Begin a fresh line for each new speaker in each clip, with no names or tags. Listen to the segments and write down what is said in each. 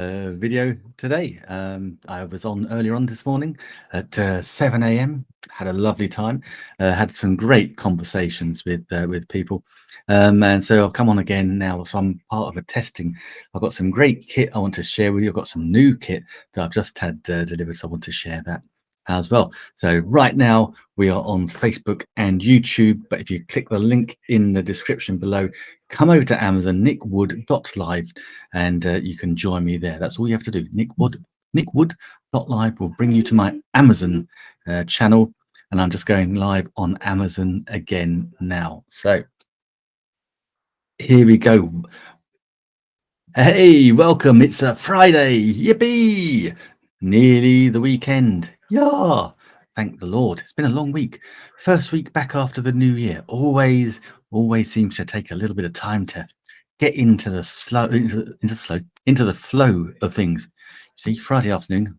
video today. I was on earlier on this morning at 7 a.m. Had a lovely time. Had some great conversations with people, and so I'll come on again now. So I'm part of a testing. I've got some great kit I want to share with you. I've got some new kit that I've just had delivered, so I want to share that as well. So right now we are on Facebook and YouTube, but if you click the link in the description below, come over to Amazon, nickwood.live, and you can join me there. That's all you have to do. nickwood.live will bring you to my Amazon channel, and I'm just going live on Amazon again now. So here we go. Hey, welcome. It's a Friday. Yippee! Nearly the weekend. Yeah. Thank the Lord. It's been a long week. First week back after the new year. Always seems to take a little bit of time to get into the flow of things. See, Friday afternoon.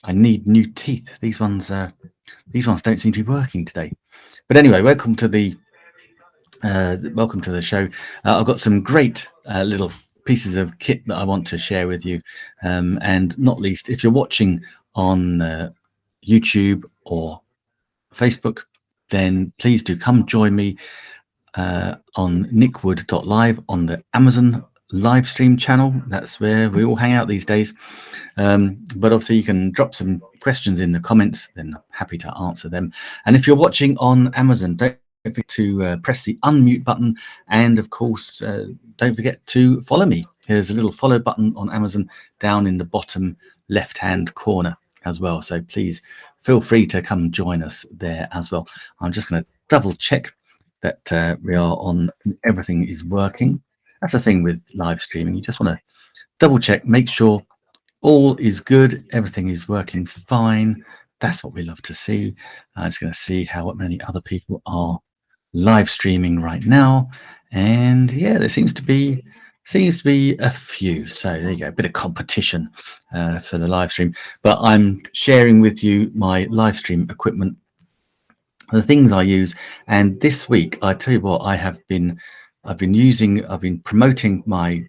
I need new teeth. These ones don't seem to be working today. But anyway, welcome to the show. I've got some great little pieces of kit that I want to share with you, and not least, if you're watching on YouTube or Facebook, then please do come join me on nickwood.live on the Amazon Livestream channel. That's where we all hang out these days. But obviously you can drop some questions in the comments, then I'm happy to answer them. And if you're watching on Amazon, don't forget to press the unmute button, and of course don't forget to follow me. Here's a little follow button on Amazon down in the bottom left hand corner as well, so please feel free to come join us there as well. I'm just going to double check that we are on, everything is working. That's the thing with live streaming, you just want to double check, make sure all is good, everything is working fine. That's what we love to see. I'm just going to see how many other people are live streaming right now, and yeah, there seems to be a few. So there you go, a bit of competition for the live stream. But I'm sharing with you my live stream equipment, the things I use. And this week, I tell you what, I've been promoting my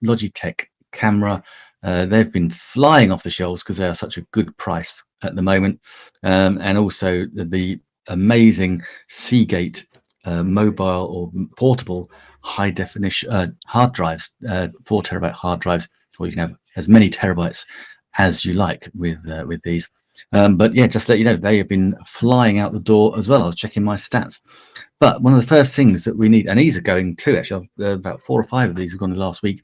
Logitech camera. They've been flying off the shelves because they are such a good price at the moment, and also the amazing Seagate mobile or portable high definition hard drives, 4 terabyte hard drives, or you can have as many terabytes as you like with these. But yeah, just to let you know, they have been flying out the door as well. I was checking my stats. But one of the first things that we need, and these are going too, actually, about 4 or 5 of these have gone the last week,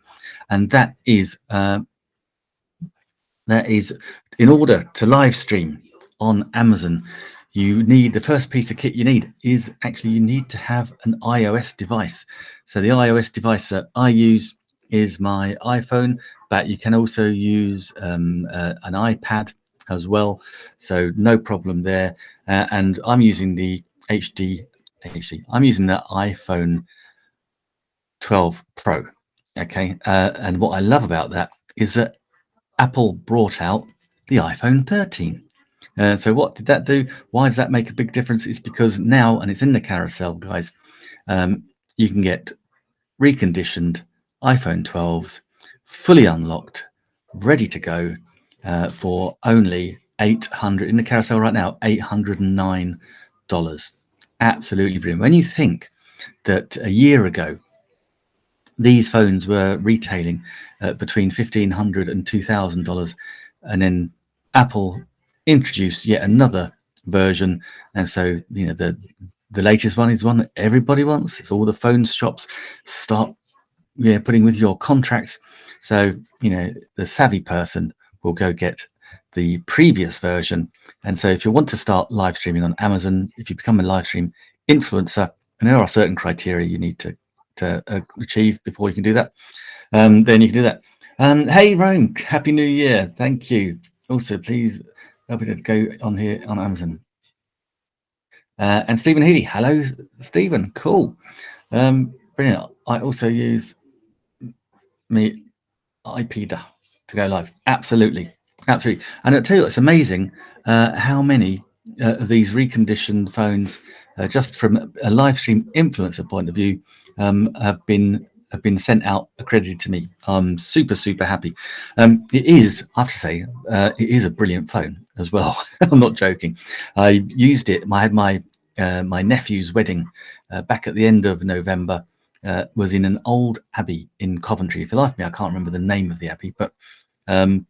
and that is in order to live stream on Amazon, you need, the first piece of kit you need is actually, you need to have an iOS device. So the iOS device that I use is my iPhone, but you can also use an iPad as well, so no problem there. And I'm using the I'm using the iPhone 12 Pro. Okay, and what I love about that is that Apple brought out the iPhone 13. So what did that do? Why does that make a big difference? It's because now, and it's in the carousel, guys, you can get reconditioned iPhone 12s, fully unlocked, ready to go, for only $800 in the carousel right now, $809. Absolutely brilliant. When you think that a year ago these phones were retailing between $1,500 and $2,000, and then Apple introduced yet another version, and so you know the latest one is one that everybody wants. It's all the phone shops start putting with your contracts. So you know the savvy person will go get the previous version. And so if you want to start live streaming on Amazon, if you become a live stream influencer, and there are certain criteria you need to achieve before you can do that, then you can do that. Hey Rome, happy new year. Thank you. Also, please help me to go on here on Amazon. And Stephen Healy, hello Stephen, cool. Brilliant. I also use me iPada to go live. Absolutely. And I'll tell you, it's amazing how many of these reconditioned phones, just from a live stream influencer point of view, have been have been sent out accredited to me. I'm super happy. It is, I have to say, it is a brilliant phone as well. I'm not joking. I used it. I had my nephew's wedding back at the end of November. Was in an old abbey in Coventry. For the life of me, I can't remember the name of the abbey, um,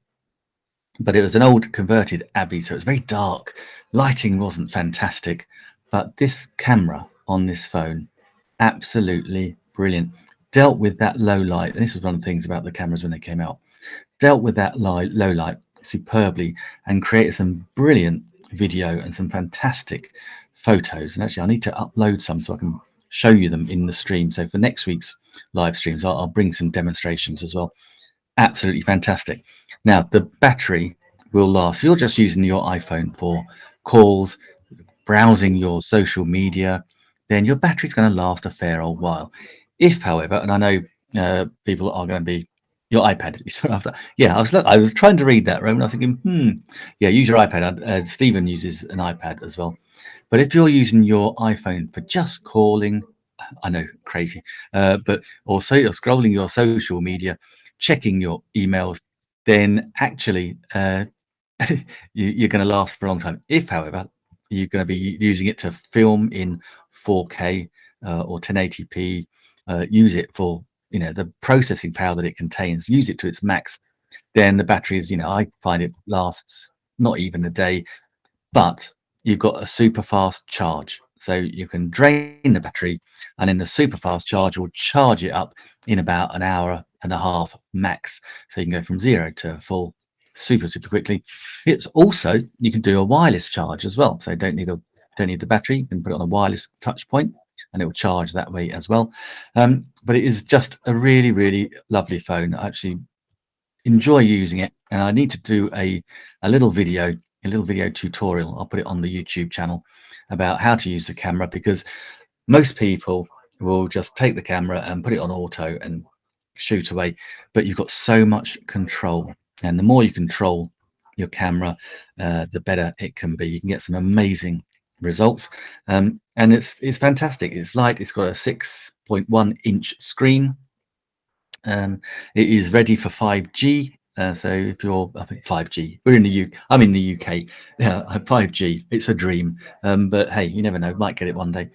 but it was an old converted abbey, so it was very dark. Lighting wasn't fantastic, but this camera on this phone, absolutely brilliant. Dealt with that low light, and this was one of the things about the cameras when they came out. Dealt with that low light superbly and created some brilliant video and some fantastic photos. And actually, I need to upload some so I can show you them in the stream. So for next week's live streams, I'll bring some demonstrations as well. Absolutely fantastic. Now the battery will last. If you're just using your iPhone for calls, browsing your social media, then your battery's going to last a fair old while. If, however, and I know people are going to be your iPad. So after, yeah, I was trying to read that, Roman. I was thinking, yeah, use your iPad. Stephen uses an iPad as well. But if you're using your iPhone for just calling, I know, crazy, but also you're scrolling your social media, checking your emails, then actually you're going to last for a long time. If, however, you're going to be using it to film in 4K or 1080p, use it for the processing power that it contains, use it to its max, then the battery is, I find it lasts not even a day, but you've got a super fast charge. So you can drain the battery and then the super fast charge will charge it up in about an hour and a half max. So you can go from 0 to full super quickly. It's also, you can do a wireless charge as well. So don't need the battery. You can put it on a wireless touch point and it will charge that way as well. But it is just a really lovely phone. I actually enjoy using it, and I need to do a little video tutorial. I'll put it on the YouTube channel about how to use the camera, because most people will just take the camera and put it on auto and shoot away, but you've got so much control, and the more you control your camera, the better it can be. You can get some amazing results, and it's fantastic. It's light. It's got a 6.1-inch screen. It is ready for 5G. So if you're, I think 5G, we're in the UK. I'm in the UK. Yeah, 5G. It's a dream. But hey, you never know. Might get it one day.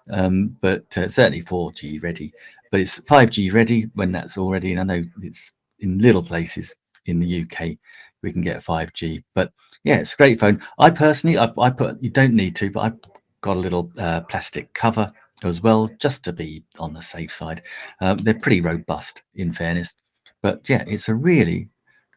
But certainly 4G ready. But it's 5G ready when that's all ready. And I know it's in little places in the UK we can get 5G. But yeah, it's a great phone. I personally, I put, you don't need to, but I got a little plastic cover as well, just to be on the safe side. They're pretty robust, in fairness, but yeah, it's a really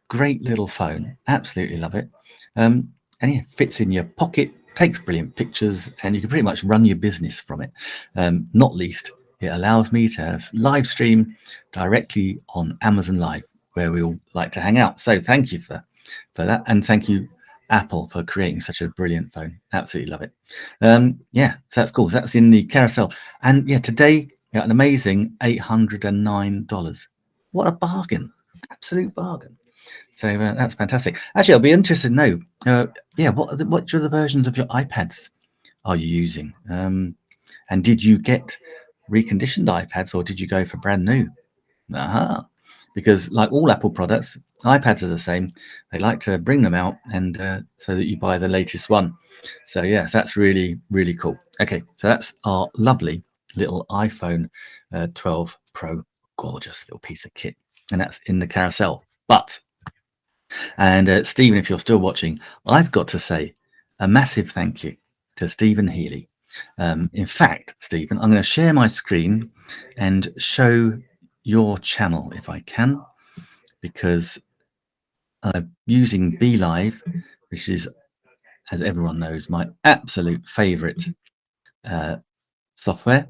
great little phone. Absolutely love it. And yeah, fits in your pocket, takes brilliant pictures, and you can pretty much run your business from it. Not least, it allows me to live stream directly on Amazon Live, where we all like to hang out. So thank you for that, and thank you, Apple, for creating such a brilliant phone. Absolutely love it. Yeah, so that's cool. So that's in the carousel, and yeah, today an amazing $809. What a bargain! Absolute bargain. So that's fantastic. Actually, I'll be interested to know. Yeah, what other versions of your iPads are you using? And did you get reconditioned iPads, or did you go for brand new? Aha. Because like all Apple products, iPads are the same. They like to bring them out, and so that you buy the latest one. So yeah, that's really cool. Okay, so that's our lovely little iPhone 12 Pro, gorgeous little piece of kit, and that's in the carousel. But and Stephen, if you're still watching, I've got to say a massive thank you to Stephen Healy. In fact, Stephen, I'm going to share my screen and show your channel if I can, because I'm using BeLive, which is, as everyone knows, my absolute favorite software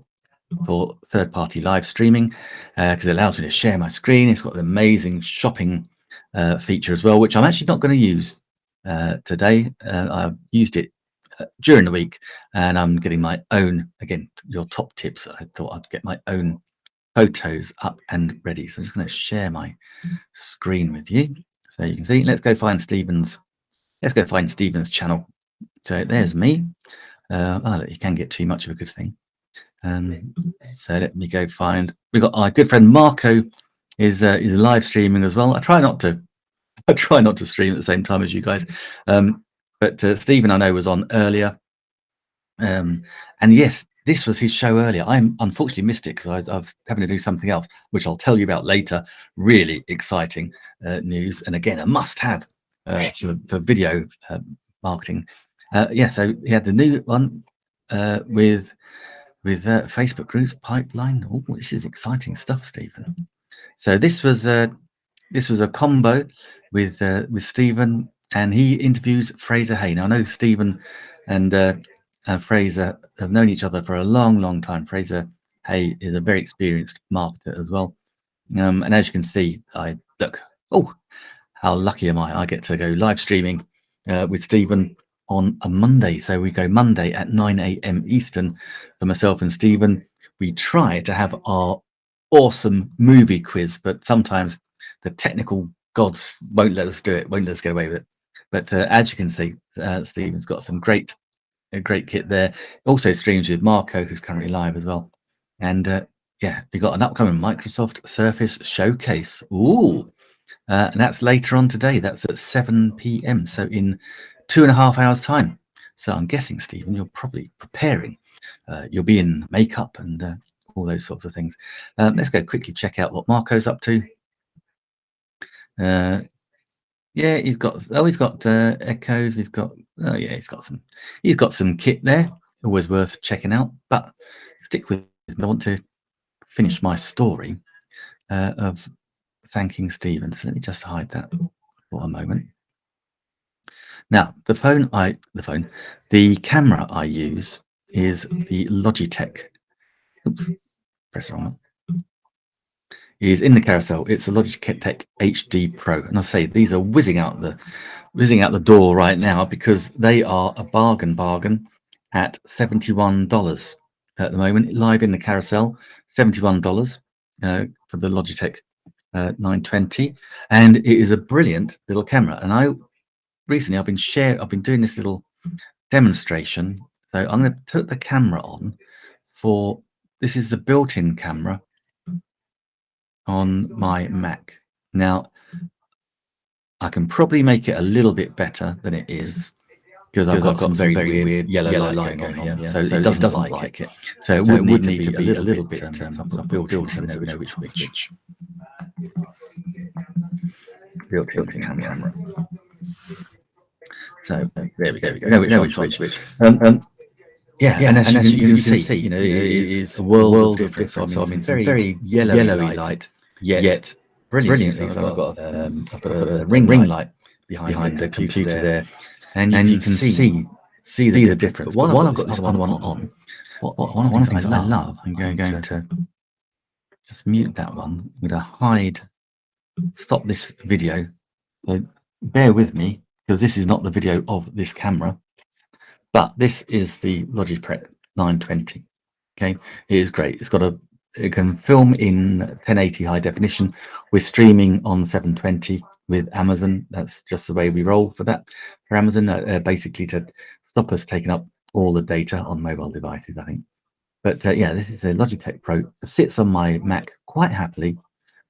for third-party live streaming, because it allows me to share my screen. It's got an amazing shopping feature as well, which I'm actually not going to use today. I've used it during the week, and I'm getting my own, again, your top tips. I thought I'd get my own photos up and ready. So I'm just going to share my screen with you so you can see. Let's go find Stephen's channel. So there's me. Oh, look, you can get too much of a good thing. So let me go find. We've got our good friend Marco is live streaming as well. I try not to stream at the same time as you guys, but Stephen I know was on earlier, and yes, this was his show earlier. I unfortunately missed it because I was having to do something else, which I'll tell you about later. Really exciting news, and again a must-have for video marketing. Yeah, so he had the new one with Facebook groups pipeline. Oh, this is exciting stuff, Stephen. So this was a combo with Stephen, and he interviews Fraser Hay. Now I know Stephen and Fraser have known each other for a long time. Fraser Hay is a very experienced marketer as well, and as you can see, I look. Oh, how lucky am I? I get to go live streaming with Stephen on a Monday. So we go Monday at 9 a.m. Eastern for myself and Stephen. We try to have our awesome movie quiz, but sometimes the technical gods won't let us do it, won't let us get away with it. But as you can see, Stephen's got some great kit there. Also streams with Marco, who's currently live as well. And yeah, we got an upcoming Microsoft Surface showcase. Ooh. And that's later on today. That's at 7 p.m. So in 2.5 hours time. So I'm guessing, Stephen, you're probably preparing. You'll be in makeup and all those sorts of things. Let's go quickly check out what Marco's up to. Yeah, he's got echoes. He's got he's got some kit there. Always worth checking out. But stick with me. I want to finish my story of thanking Stephen. So let me just hide that for a moment. Now, the camera I use is the Logitech. Oops, press the wrong one. Is in the carousel. It's a Logitech HD Pro, and I say these are whizzing out the door right now because they are a bargain at $71 at the moment, live in the carousel. $71 for the Logitech 920, and it is a brilliant little camera. And recently I've been doing this little demonstration. So I'm going to put the camera on this is the built-in camera on my Mac. Now I can probably make it a little bit better than it is because I've got some very weird yellow light going on here. So it doesn't like it. So it would need to be a little bit built-in, so we know which built-in camera. So there we go. We know which. Yeah, and as you can see, you know, it is a world of difference. So I mean, very yellowy light, yet brilliant. So I've got a ring light behind the computer there, and you can see the difference. But while I've got this other one on, one of the things I love, I'm going to just mute that one. I'm going to stop this video. So bear with me, because this is not the video of this camera, but this is the Logitech 920. Okay, it is great. It can film in 1080 high definition. We're streaming on 720 with Amazon. That's just the way we roll for Amazon, basically to stop us taking up all the data on mobile devices, I think. But yeah, this is a Logitech Pro. It sits on my Mac quite happily,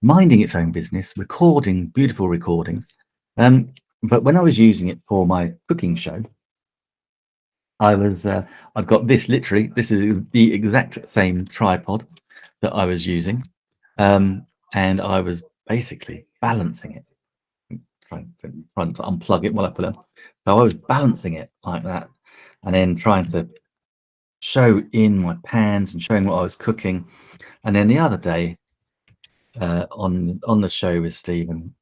minding its own business, recording beautiful recordings. But when I was using it for my cooking show, I've got this this is the exact same tripod that I was using, and I was basically balancing it, trying to unplug it while I put it on. So I was balancing it like that, and then trying to show in my pans and showing what I was cooking. And then the other day, on the show with Stephen,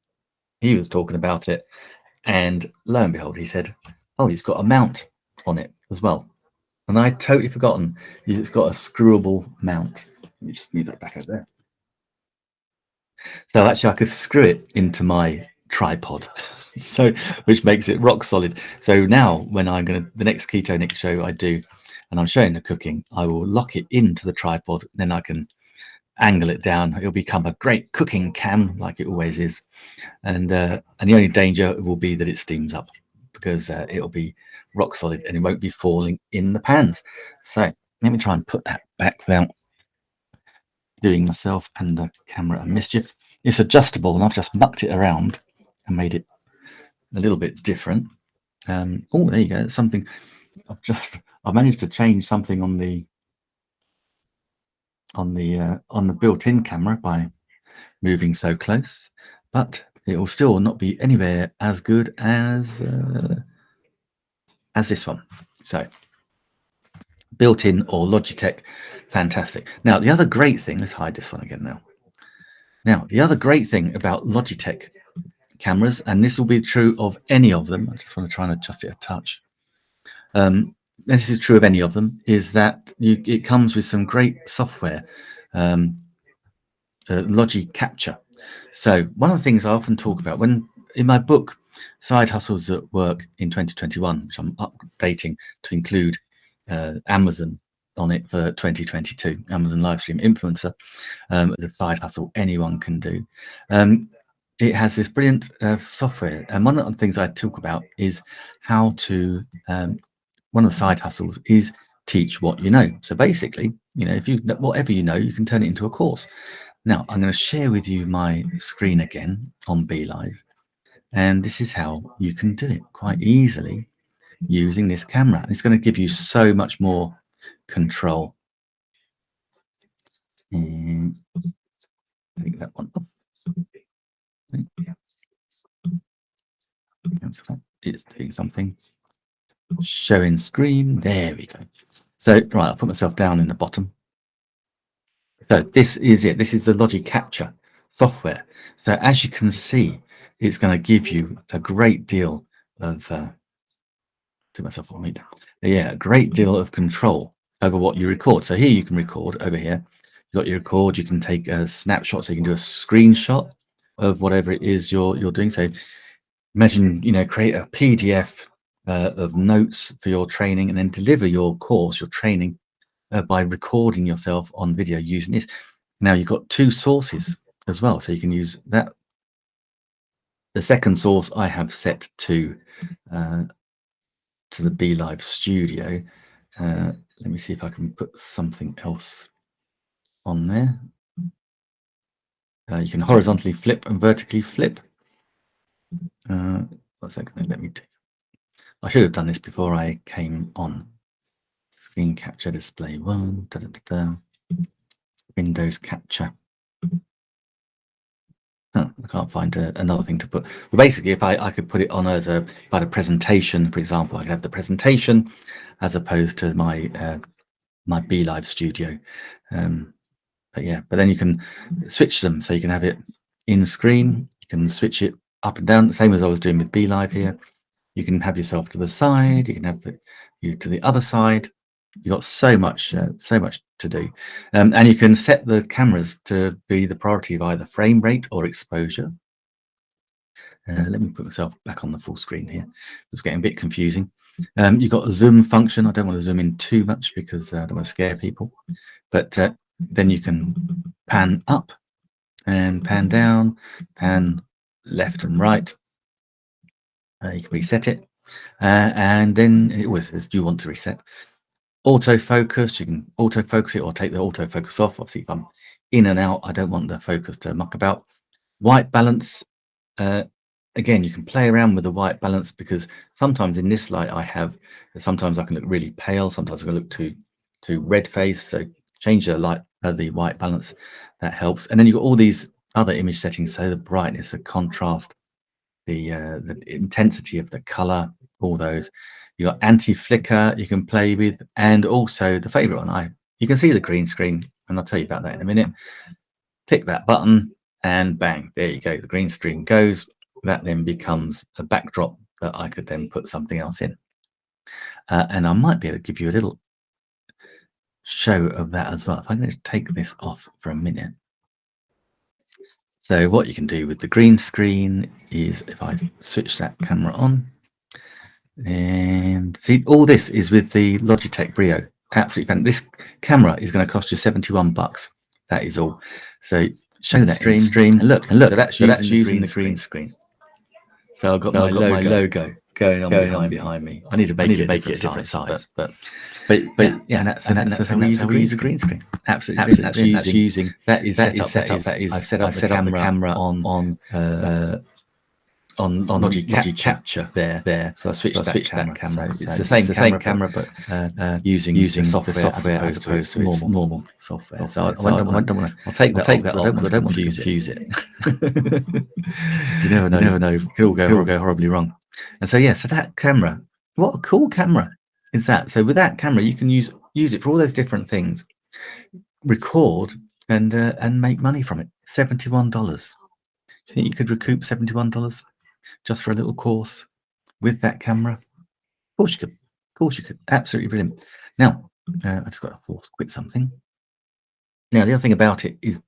he was talking about it, and lo and behold, he said, "Oh, he's got a mount on it as well." And I'd totally forgotten it's got a screwable mount. Let me just move that back over there. So actually I could screw it into my tripod, so which makes it rock solid. So now when the next Ketonic show I do, and I'm showing the cooking, I will lock it into the tripod, then I can angle it down. It'll become a great cooking cam like it always is. And the only danger will be that it steams up, because it'll be rock solid and it won't be falling in the pans. So Let me try and put that back without doing myself and the camera a mischief. It's adjustable, and I've just mucked it around and made it a little bit different. Oh, there you go. It's something I've managed to change something on the built-in camera by moving so close, but it will still not be anywhere as good as this one. So built-in or Logitech, fantastic. Now the other great thing, let's hide this one again now the other great thing about Logitech cameras, and this will be true of any of them, I just want to try and adjust it a touch, this is true of any of them, is that it comes with some great software, Logi Capture. So one of the things I often talk about when in my book Side Hustles at Work in 2021, which I'm updating to include Amazon on it for 2022, Amazon Livestream Influencer, the side hustle anyone can do. It has this brilliant software, and one of the things I talk about is how to one of the side hustles is teach what you know. So basically, if you whatever you know, you can turn it into a course. Now I'm going to share with you my screen again on BeLive, and this is how you can do it quite easily using this camera. It's going to give you so much more control. Take that one off. It's doing something. Showing screen. There we go. So right, I'll put myself down in the bottom. So this is it. This is the Logi Capture software. So as you can see, it's going to give you a great deal of to myself on me. Yeah, a great deal of control over what you record. So here you can record over here. You got your record. You can take a snapshot, so you can do a screenshot of whatever it is you're doing. So imagine create a PDF of notes for your training, and then deliver your course, your training, by recording yourself on video using this. Now you've got two sources as well, so you can use that. The second source I have set to the BeLive Studio. Let me see if I can put something else on there. You can horizontally flip and vertically flip. What's that going to let me do? I should have done this before I came on. Screen capture display 1. Windows capture. I can't find another thing to put. Well, basically, if I could put it on as a presentation, for example, I could have the presentation as opposed to my my BeLive Studio. But then you can switch them, so you can have it in screen. You can switch it up and down, the same as I was doing with BeLive here. You can have yourself to the side. You can have you to the other side. You've got so much to do, and you can set the cameras to be the priority of either frame rate or exposure. Let me put myself back on the full screen here. It's getting a bit confusing. You've got a zoom function. I don't want to zoom in too much because I don't want to scare people, but then you can pan up and pan down, pan left and right. You can reset it, and then it was as you want to reset. Autofocus, you can autofocus it or take the autofocus off. Obviously, if I'm in and out, I don't want the focus to muck about. White balance, again, you can play around with the white balance, because sometimes in this light sometimes I can look really pale, sometimes I can look too red face. So change the light, the white balance, that helps. And then you've got all these other image settings, so the brightness, the contrast, the intensity of the color, all those. You got anti-flicker you can play with, and also the favorite one, you can see the green screen, and I'll tell you about that in a minute. Click that button and bang, there you go, the green screen goes. That then becomes a backdrop that I could then put something else in, and I might be able to give you a little show of that as well. If I'm going to take this off for a minute. So what you can do with the green screen is, if I switch that camera on, and see, all this is with the Logitech Brio. Absolutely fantastic. This camera is going to cost you $71. That is all. So show that stream and look. So that's using the green screen. So I've got my logo going on behind me. I need to make it a different size, but but yeah, and that's how we use a green screen. Absolutely brilliant. That's using that is set up. I've set up the camera on Logic Capture there. So I switched that camera. So it's the same camera, but using the software as opposed to its normal software. So I don't want to. I'll take that off. I don't want to confuse it. You never know. It could all go horribly wrong. And so yeah, so that camera, what a cool camera is that? So with that camera, you can use it for all those different things. Record and make money from it. $71. Do you think you could recoup $71 just for a little course with that camera? Of course you could. Of course you could. Absolutely brilliant. Now, I just got to quit something. Now, the other thing about it is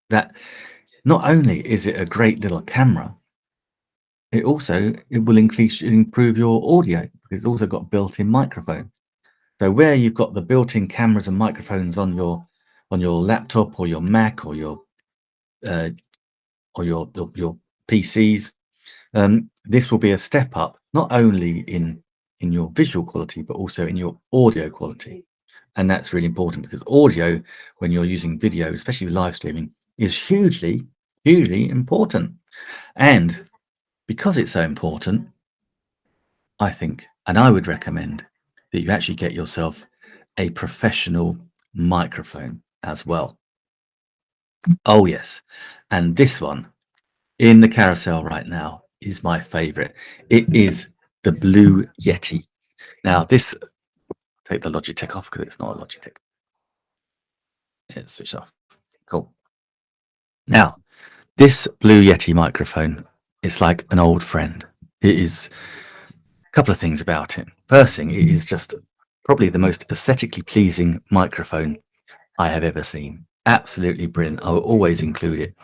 that not only is it a great little camera, it will improve your audio, because it's also got a built-in microphone. So where you've got the built-in cameras and microphones on your laptop or your Mac or your PCs, this will be a step up, not only in your visual quality, but also in your audio quality. And that's really important, because audio, when you're using video, especially with live streaming, is hugely important. And because it's so important, I think, and I would recommend, that you actually get yourself a professional microphone as well. Oh yes, and this one in the carousel right now is my favorite. It is the Blue Yeti. Now this, take the Logitech off because it's not a Logitech. It's switched off. Cool. Now this Blue Yeti microphone, it's like an old friend. It is a couple of things about it. First thing, it is just probably the most aesthetically pleasing microphone I have ever seen. Absolutely brilliant. I will always include it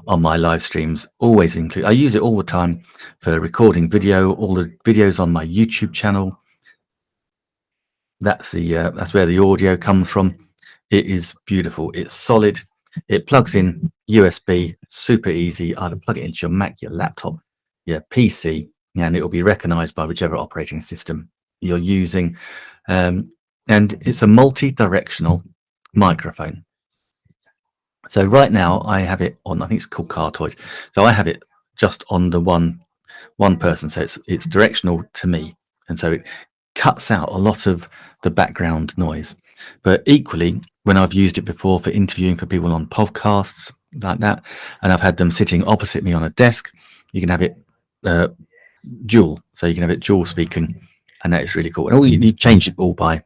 on my live streams. I use it all the time for recording video, all the videos on my YouTube channel. That's where the audio comes from. It is beautiful. It's solid. It plugs in USB, super easy. Either plug it into your Mac, your laptop, your PC, and it will be recognized by whichever operating system you're using. And it's a multi-directional microphone. So right now I have it on, I think it's called Car Toys. So I have it just on the one person. So it's directional to me. And so it cuts out a lot of the background noise. But equally, when I've used it before for interviewing for people on podcasts like that, and I've had them sitting opposite me on a desk, you can have it dual. So you can have it dual speaking, and that is really cool. And all you change it all by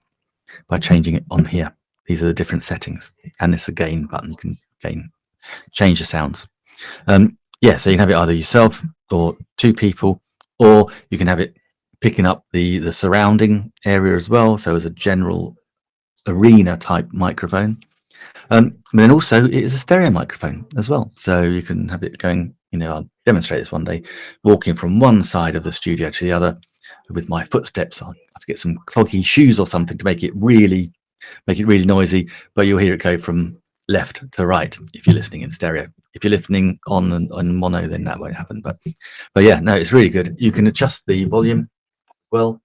changing it on here. These are the different settings, and it's a gain button. You can change the sounds. Yeah, so you can have it either yourself or two people, or you can have it picking up the surrounding area as well. So as a general arena type microphone. And then also it is a stereo microphone as well. So you can have it going, I'll demonstrate this one day, walking from one side of the studio to the other with my footsteps. I'll have to get some cloggy shoes or something to make it really noisy, but you'll hear it go from left to right if you're listening in stereo. If you're listening on mono, then that won't happen. But yeah, no, it's really good. You can adjust the volume as well.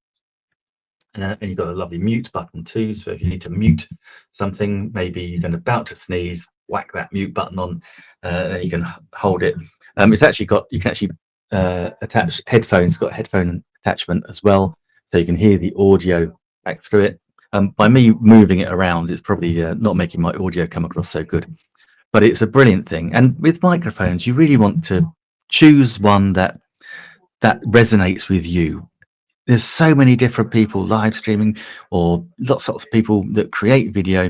And you've got a lovely mute button too. So if you need to mute something, maybe you're about to sneeze, whack that mute button on, and you can hold it. It's actually you can actually attach headphones. It's got a headphone attachment as well, so you can hear the audio back through it. By me moving it around, it's probably not making my audio come across so good, but it's a brilliant thing. And with microphones, you really want to choose one that resonates with you. There's so many different people live streaming, or lots of people that create video.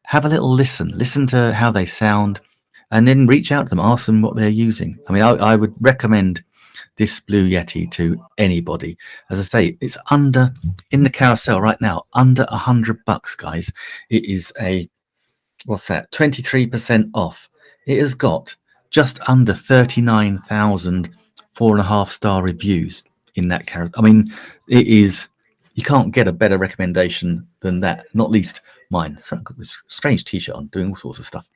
Have a little listen to how they sound, and then reach out to them, ask them what they're using. I mean, I would recommend this Blue Yeti to anybody. As I say, it's in the carousel right now, under $100, guys. It is what's that, 23% off. It has got just under 39,000 4.5-star reviews in that carousel. I mean, you can't get a better recommendation than that, not least mine. So I've got this strange t-shirt on, doing all sorts of stuff.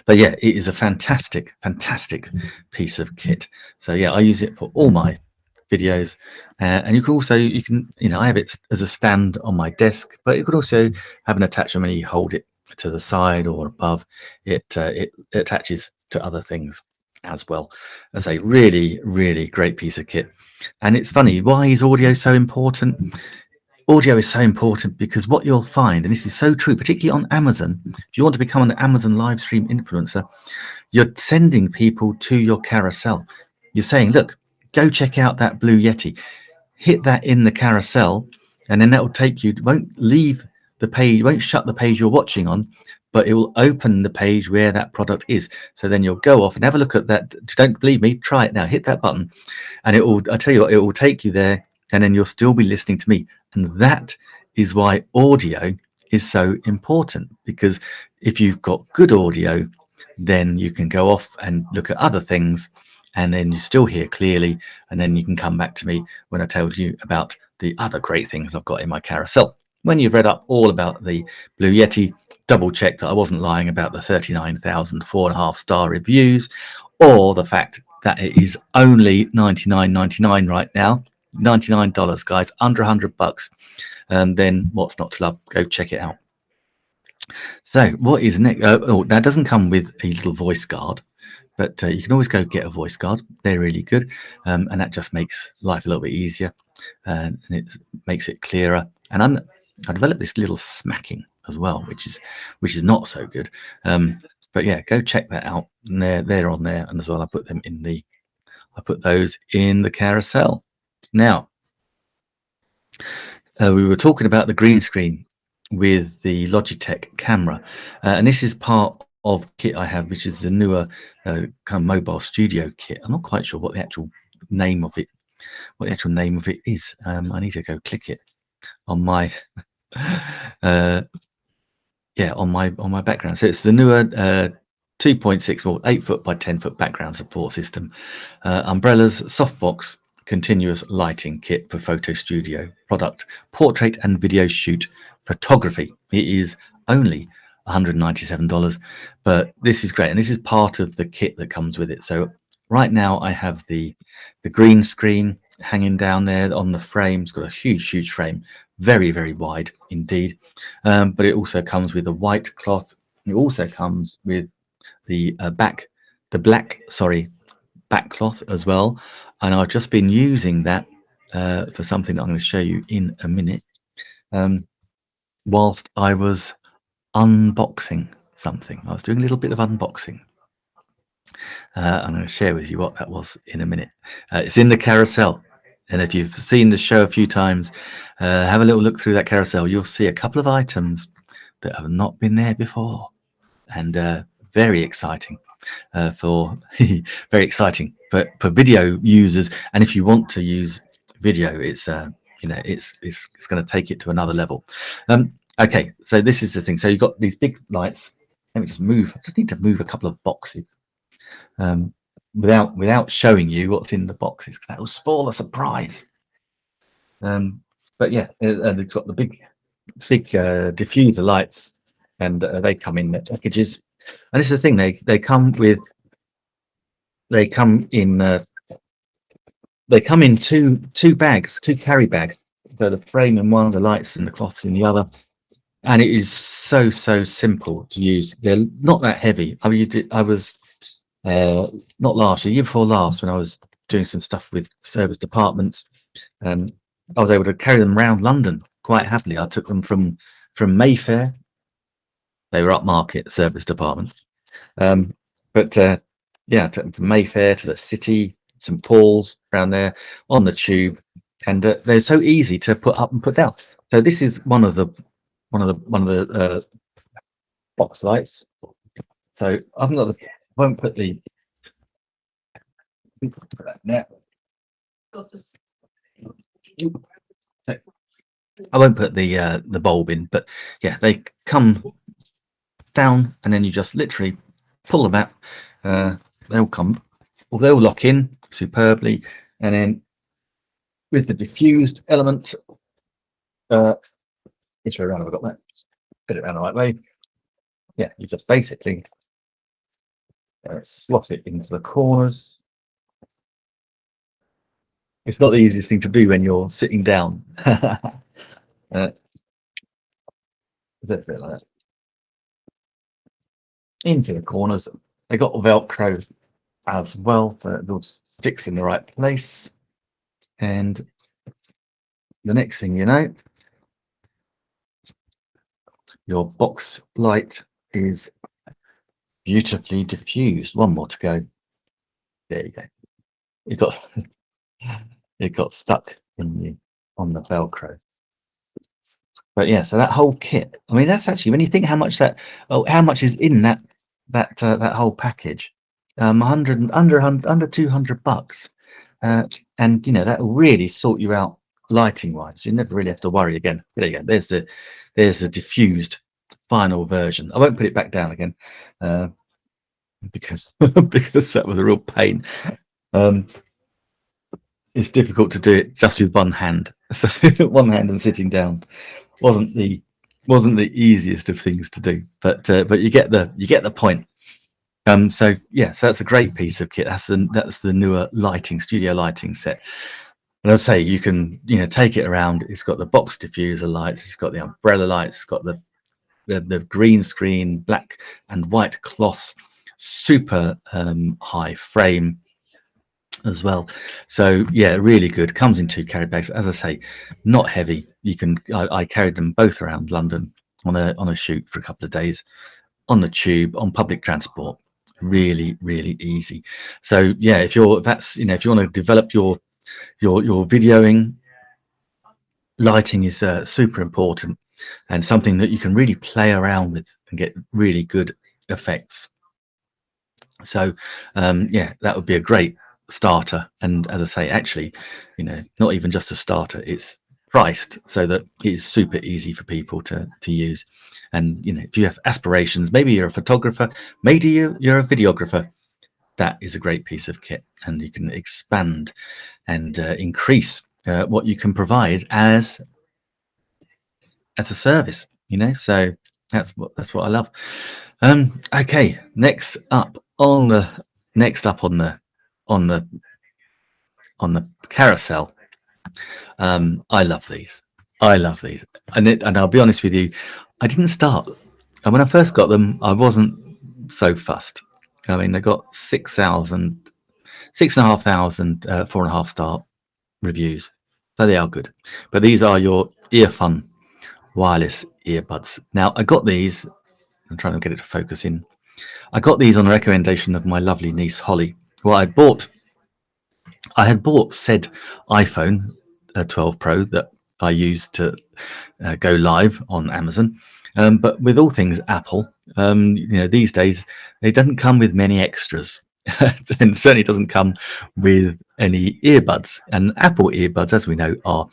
But yeah, it is a fantastic piece of kit. So yeah, I use it for all my videos, and you can also I have it as a stand on my desk, but you could also have an attachment when you hold it to the side or above. It attaches to other things as well. As a really great piece of kit. And it's funny, why is audio so important? Audio is so important because what you'll find, and this is so true, particularly on Amazon, if you want to become an Amazon live stream influencer, you're sending people to your carousel. You're saying, look, go check out that Blue Yeti, hit that in the carousel, and then that will take you, won't leave the page, won't shut the page you're watching on, but it will open the page where that product is. So then you'll go off and have a look at that. If you don't believe me, try it now. Hit that button, and it will, I tell you what, it will take you there, and then you'll still be listening to me. And that is why audio is so important, because if you've got good audio, then you can go off and look at other things, and then you still hear clearly, and then you can come back to me when I told you about the other great things I've got in my carousel. When you've read up all about the Blue Yeti, double check that I wasn't lying about the 39,000 4.5-star reviews, or the fact that it is only $99.99 right now. $99, guys, under $100. And then what's not to love? Go check it out. So what is next? That doesn't come with a little voice guard, but you can always go get a voice guard. They're really good, and that just makes life a little bit easier, and it makes it clearer. And I developed this little smacking as well, which is not so good. But yeah, go check that out. And they're on there, and as well, I put those in the carousel. Now, we were talking about the green screen with the Logitech camera, and this is part of the kit I have, which is the newer kind of mobile studio kit. I'm not quite sure what the actual name of it is. I need to go click it on my on my background. So it's the newer 2.6 or 8 foot by 10 foot background support system, umbrellas, softbox, continuous lighting kit for photo studio product, portrait and video shoot photography. It is only $197, but this is great, and this is part of the kit that comes with it. So right now I have the green screen hanging down there on the frame. It's got a huge frame, very wide indeed, but it also comes with a white cloth. It also comes with the black back cloth as well, and I've just been using that for something that I'm going to show you in a minute, whilst I was unboxing something. I was doing a little bit of unboxing. I'm going to share with you what that was in a minute. It's in the carousel, and if you've seen the show a few times, have a little look through that carousel. You'll see a couple of items that have not been there before, and very exciting for very exciting for video users. And if you want to use video, it's it's going to take it to another level. Okay, so this is the thing. So you've got these big lights. Let me just move. I just need to move a couple of boxes without showing you what's in the boxes. That will spoil the surprise. But yeah, they've got the big diffuser lights, and they come in packages. And this is the thing, they come in two bags, two carry bags. So the frame in one, the lights and the cloths in the other, and it is so simple to use. They're not that heavy. I mean, I was not last year, year before last, when I was doing some stuff with service departments, I was able to carry them around London quite happily. I took them from Mayfair. They were upmarket service departments, but yeah, I took them from Mayfair to the City, St Paul's, around there on the tube, and they're so easy to put up and put down. So this is one of the box lights. So I haven't got the. I won't put the. Now. So I won't put the bulb in, but yeah, they come down, and then you just literally pull them out. They'll lock in superbly, and then with the diffused element, which way around have I got that? Put it around the right way. Yeah, you just basically slot it into the corners. It's not the easiest thing to do when you're sitting down. A bit like that. Into the corners. They got Velcro as well, so it all sticks in the right place. And the next thing you know, your box light is beautifully diffused. One more to go. There you go. It got stuck on the Velcro. But yeah, so that whole kit. I mean, that's actually, when you think how much how much is in that whole package, 100 under $200, and you know that will really sort you out lighting wise. You never really have to worry again. There you go. There's a diffused final version. I won't put it back down again because because that was a real pain. It's difficult to do it just with one hand. So one hand and sitting down wasn't the easiest of things to do, but you get the point. So yeah, so that's a great piece of kit. That's the newer studio lighting set. And I say you can take it around. It's got the box diffuser lights, it's got the umbrella lights, it's got the green screen, black and white cloth, super high frame as well. So yeah, really good. Comes in 2 carry bags, as I say, not heavy. I carried them both around London on a shoot for a couple of days, on the tube, on public transport. Really easy. So yeah, if you want to develop your videoing, lighting is super important and something that you can really play around with and get really good effects. So yeah, that would be a great starter. And as I say, actually, not even just a starter, it's priced so that it's super easy for people to use. And if you have aspirations, maybe you're a photographer, maybe you're a videographer, that is a great piece of kit, and you can expand and increase what you can provide as a service. So that's what I love. Okay, next up on the on the carousel. I love these. And I'll be honest with you, I didn't start. And when I first got them, I wasn't so fussed. I mean, they got 6,500 4.5 star reviews, so they are good. But these are your earphone wireless earbuds. Now, I got these. I'm trying to get it to focus in. I got these on the recommendation of my lovely niece Holly. Well, I had bought said iPhone 12 Pro that I used to go live on Amazon. But with all things Apple, these days it doesn't come with many extras, and certainly doesn't come with any earbuds. And Apple earbuds, as we know, are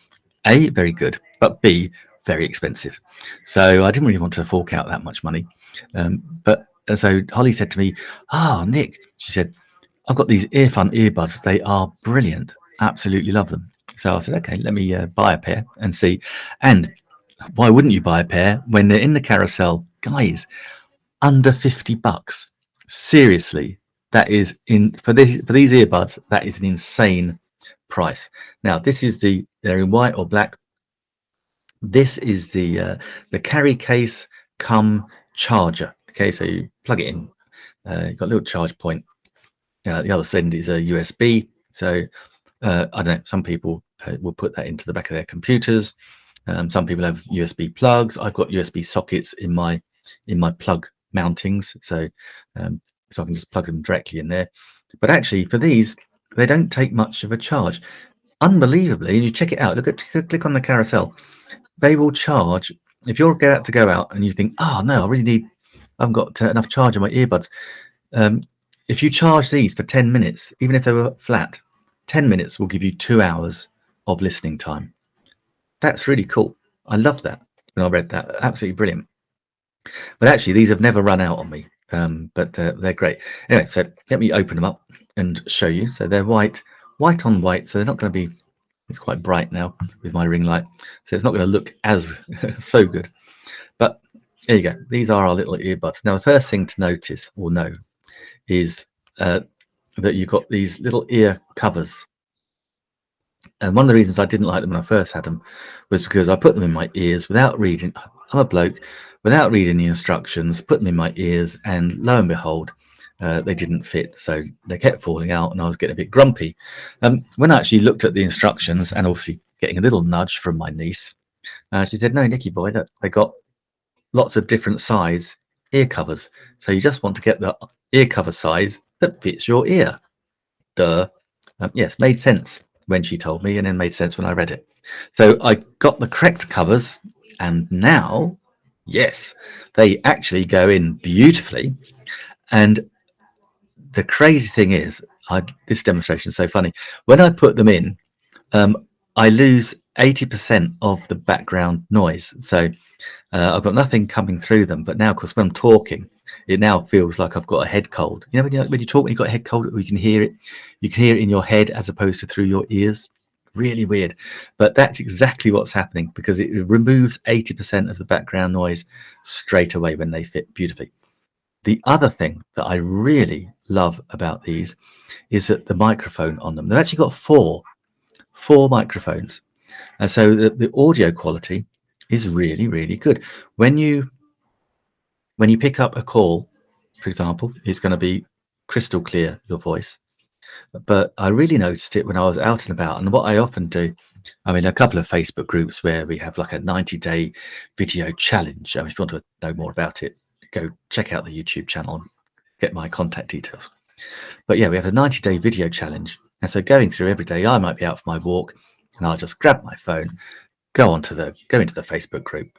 A, very good, but B, very expensive. So I didn't really want to fork out that much money. But so Holly said to me, Nick, she said, I've got these earphone earbuds. They are brilliant. Absolutely love them. So I said, okay, let me buy a pair and see. And why wouldn't you buy a pair when they're in the carousel, guys? Under $50. Seriously, that is for these earbuds. That is an insane price. Now, they're in white or black. This is the carry case cum charger. Okay, so you plug it in. You've got a little charge point. The other end is a USB. So I don't know. Some people will put that into the back of their computers. Some people have USB plugs. I've got USB sockets in my plug mountings, so I can just plug them directly in there. But actually, for these, they don't take much of a charge. Unbelievably, and you check it out. Click on the carousel. They will charge if you're about to go out and you think, oh no, I haven't got enough charge on my earbuds. If you charge these for 10 minutes, even if they were flat, 10 minutes will give you 2 hours of listening time. That's really cool. I love that when I read that. Absolutely brilliant. But actually, these have never run out on me. But they're great. Anyway, so let me open them up and show you. So they're white on white. So they're not going to be. It's quite bright now with my ring light, so it's not going to look as so good. But there you go. These are our little earbuds. Now, the first thing to notice or know is that you've got these little ear covers And one of the reasons I didn't like them when I first had them was because I put them in my ears without reading. I'm a bloke, without reading the instructions, put them in my ears, and lo and behold, they didn't fit. So they kept falling out, and I was getting a bit grumpy. When I actually looked at the instructions, and obviously getting a little nudge from my niece, she said, "No, Nicky boy, look, they got lots of different size ear covers. So you just want to get the ear cover size that fits your ear." Duh. Yes, made sense when she told me, and then made sense when I read it. So I got the correct covers, and now, yes, they actually go in beautifully. And the crazy thing is, this demonstration is so funny. When I put them in, I lose 80% of the background noise. So I've got nothing coming through them, but now, of course, when I'm talking, it now feels like I've got a head cold. You know, when you talk, when you've got a head cold, we can hear it. You can hear it in your head as opposed to through your ears. Really weird, but that's exactly what's happening because it removes 80% of the background noise straight away when they fit beautifully. The other thing that I really love about these is that the microphone on them. They've actually got four microphones, and so the audio quality is really, really good. When you pick up a call, for example, it's going to be crystal clear, your voice. But I really noticed it when I was out and about. And what I often do, I'm in a couple of Facebook groups where we have like a 90-day video challenge. If you want to know more about it, go check out the YouTube channel and get my contact details. But yeah, we have a 90-day video challenge. And so going through every day, I might be out for my walk and I'll just grab my phone, go into the Facebook group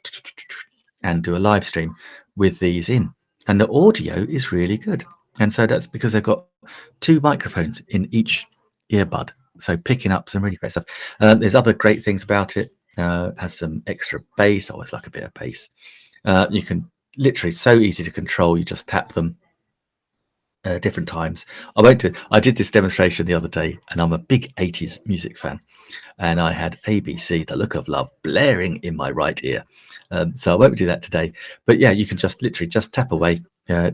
and do a live stream with these in. And the audio is really good. And so that's because they've got two microphones in each earbud. So picking up some really great stuff. There's other great things about it. Has some extra bass. I always like a bit of bass. You can literally so easy to control. You just tap them different times. I did this demonstration the other day, and I'm a big 80s music fan, and I had ABC, The Look of Love, blaring in my right ear. So I won't do that today. But yeah, you can just literally just tap away,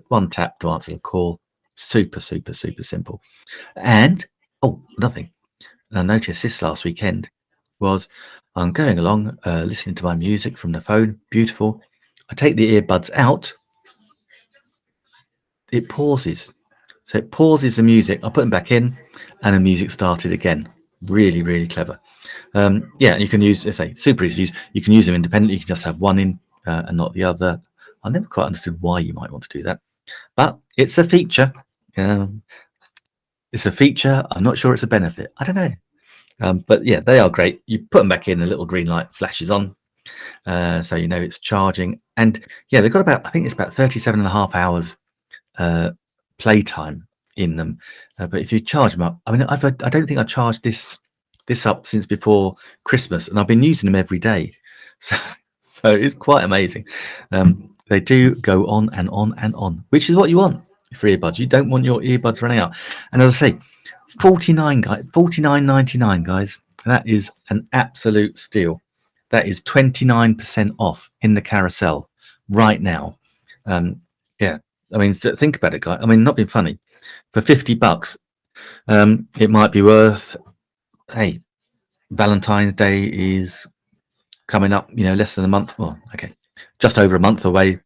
one tap to answer the call. Super, super, super simple. And oh, nothing. I noticed this last weekend was I'm going along, listening to my music from the phone. Beautiful. I take the earbuds out. It pauses. So it pauses the music. I put them back in, and the music started again. Really, really clever. Yeah, you can use, let's say, super easy to use. You can use them independently. You can just have one in and not the other. I never quite understood why you might want to do that, but it's a feature. Um, it's a feature. I'm not sure it's a benefit. I don't know. But yeah, they are great. You put them back in, a little green light flashes on, so you know it's charging. And yeah, they've got about, I think it's about 37.5 hours playtime in them. But if you charge them up, I mean, I don't think I charged this up since before Christmas, and I've been using them every day. So so it's quite amazing. They do go on and on and on, which is what you want for earbuds. You don't want your earbuds running out. And as I say, 49.99 guys. That is an absolute steal. That is 29% off in the carousel right now. Yeah, I mean, think about it, guys. I mean, not being funny, for $50, it might be worth. Hey, Valentine's Day is coming up. You know, less than a month. Well, okay, just over a month away.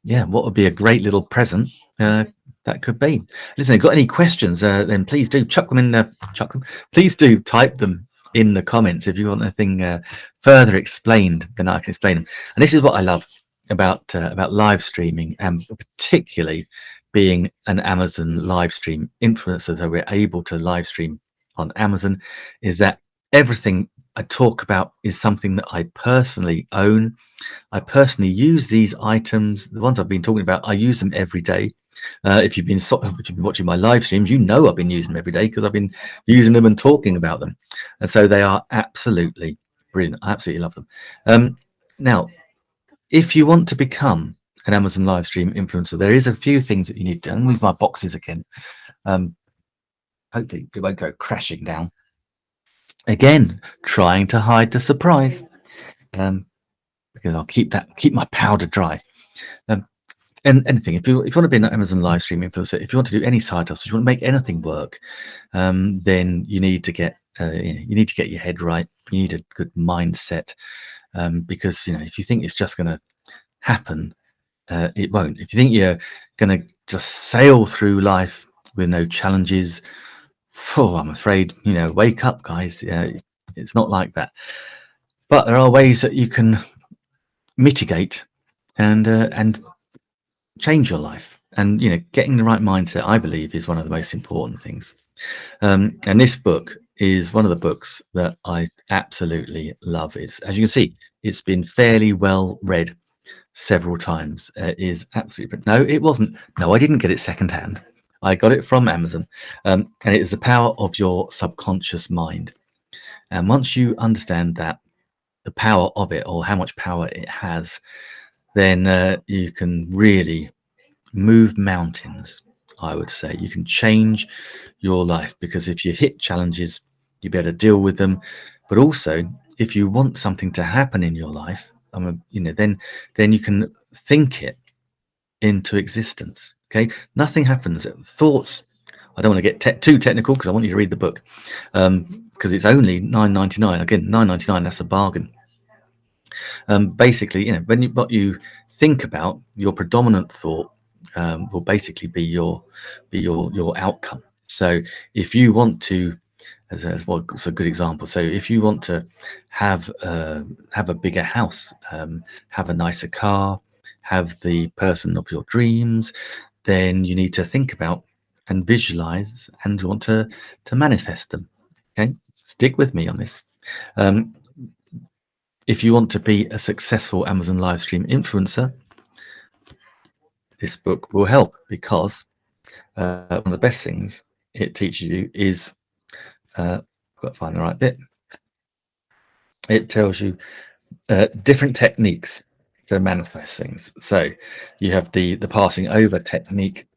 Yeah, what would be a great little present that could be. Listen, if you've got any questions, then please do chuck them in the chuck them. Please do type them in the comments if you want anything further explained, then I can explain them. And this is what I love about live streaming, and particularly being an Amazon live stream influencer, so we're able to live stream on Amazon, is that everything I talk about is something that I personally own. I personally use these items, the ones I've been talking about. I use them every day. If you've been watching my live streams, you know I've been using them every day because I've been using them and talking about them. And so they are absolutely brilliant. I absolutely love them. Now, if you want to become an Amazon live stream influencer, there is a few things that you need to do. I'm gonna move my boxes again. Hopefully it won't go crashing down. Again, trying to hide the surprise. Because I'll keep my powder dry. Um, And anything, if you want to be an Amazon live stream influencer, if you want to do any side hustles, you want to make anything work, then you need to get your head right. You need a good mindset, because if you think it's just going to happen, it won't. If you think you're going to just sail through life with no challenges, oh, I'm afraid, wake up, guys. It's not like that. But there are ways that you can mitigate and change your life. And getting the right mindset, I believe, is one of the most important things. And this book is one of the books that I absolutely love. It's, as you can see, it's been fairly well read several times. It is absolutely, but no, it wasn't. No, I didn't get it secondhand. I got it from Amazon, and it is the power of your subconscious mind. And once you understand that, the power of it, or how much power it has, then you can really move mountains. I would say you can change your life, because if you hit challenges, you better deal with them. But also, if you want something to happen in your life, then you can think it into existence. Okay, nothing happens. Thoughts. I don't want to get too technical, because I want you to read the book, because it's only $9.99. Again, $9.99. That's a bargain. Basically, when what you think about, your predominant thought will basically be your outcome. So if you want to, well, it's a good example. So if you want to have a bigger house, have a nicer car, have the person of your dreams, then you need to think about and visualize, and you want to manifest them. Okay, stick with me on this. If you want to be a successful Amazon live stream influencer, this book will help, because one of the best things it teaches you is, I've got to find the right bit. It tells you different techniques to manifest things. So you have the passing over technique,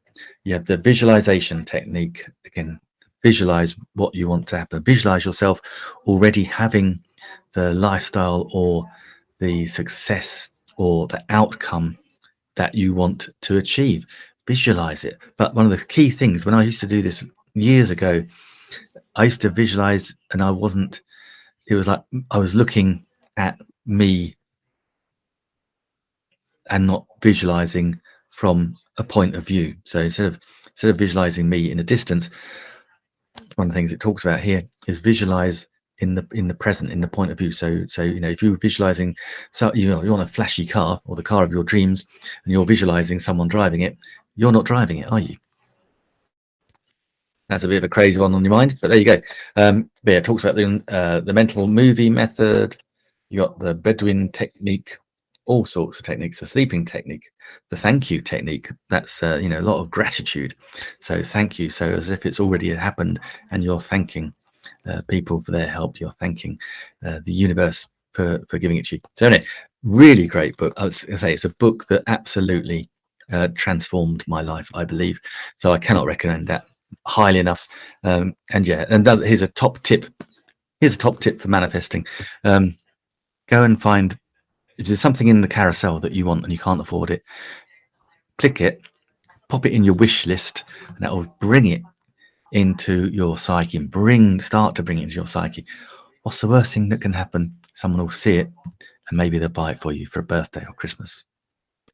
you have the visualization technique. Again, visualize what you want to happen. Visualize yourself already having the lifestyle or the success or the outcome that you want to achieve. Visualize it. But one of the key things, when I used to do this years ago, I used to visualize, and it was like I was looking at me and not visualizing from a point of view. So instead of visualizing me in a distance, one of the things it talks about here is visualize in the present, in the point of view. So if you're visualizing, so you want a flashy car, or the car of your dreams, and you're visualizing someone driving it, you're not driving it, are you? That's a bit of a crazy one on your mind, but there you go. But yeah, it talks about the mental movie method. You got the Bedouin technique, all sorts of techniques, the sleeping technique, the thank you technique. That's a lot of gratitude. So thank you. So as if it's already happened, and you're thanking people for their help. You're thanking the universe for giving it to you. So anyway, really great book. I was going to say, it's a book that absolutely transformed my life, I believe. So I cannot recommend that highly enough. And yeah, and here's a top tip. Here's a top tip for manifesting. Go and find, if there's something in the carousel that you want and you can't afford it, click it, pop it in your wish list, and that will bring it into your psyche, and start to bring it into your psyche. What's the worst thing that can happen? Someone will see it, and maybe they'll buy it for you for a birthday or Christmas.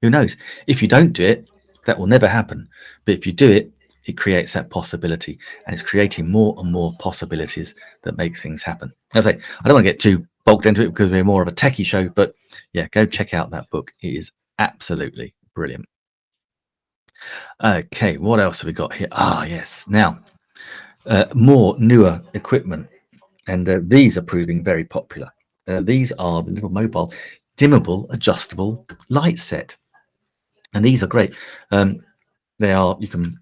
Who knows? If you don't do it, that will never happen. But if you do it, it creates that possibility, and it's creating more and more possibilities that makes things happen. As I say, I don't want to get too bogged into it, because we're more of a techie show, but yeah, go check out that book. It is absolutely brilliant. Okay, what else have we got here? Yes, now more newer equipment, and these are proving very popular. These are the little mobile dimmable adjustable light set, and these are great. You can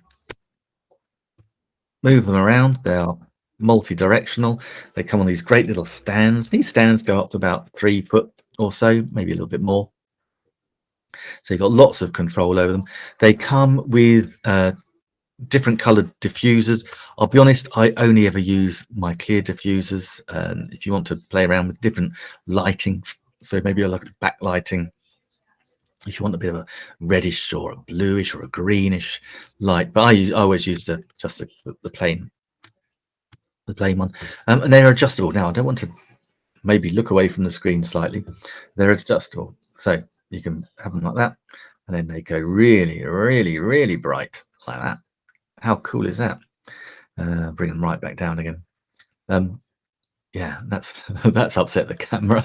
move them around. They are multi-directional. They come on these great little stands. These stands go up to about 3 foot or so, maybe a little bit more. So you've got lots of control over them. They come with different colored diffusers. I'll be honest, I only ever use my clear diffusers. If you want to play around with different lighting, so maybe a look at backlighting, if you want a bit of a reddish or a bluish or a greenish light. But I always use just the plain one, and they're adjustable. Now I don't want to maybe look away from the screen slightly. They're adjustable, so you can have them like that, and then they go really, really, really bright like that. How cool is that? Bring them right back down again. Yeah, that's upset the camera.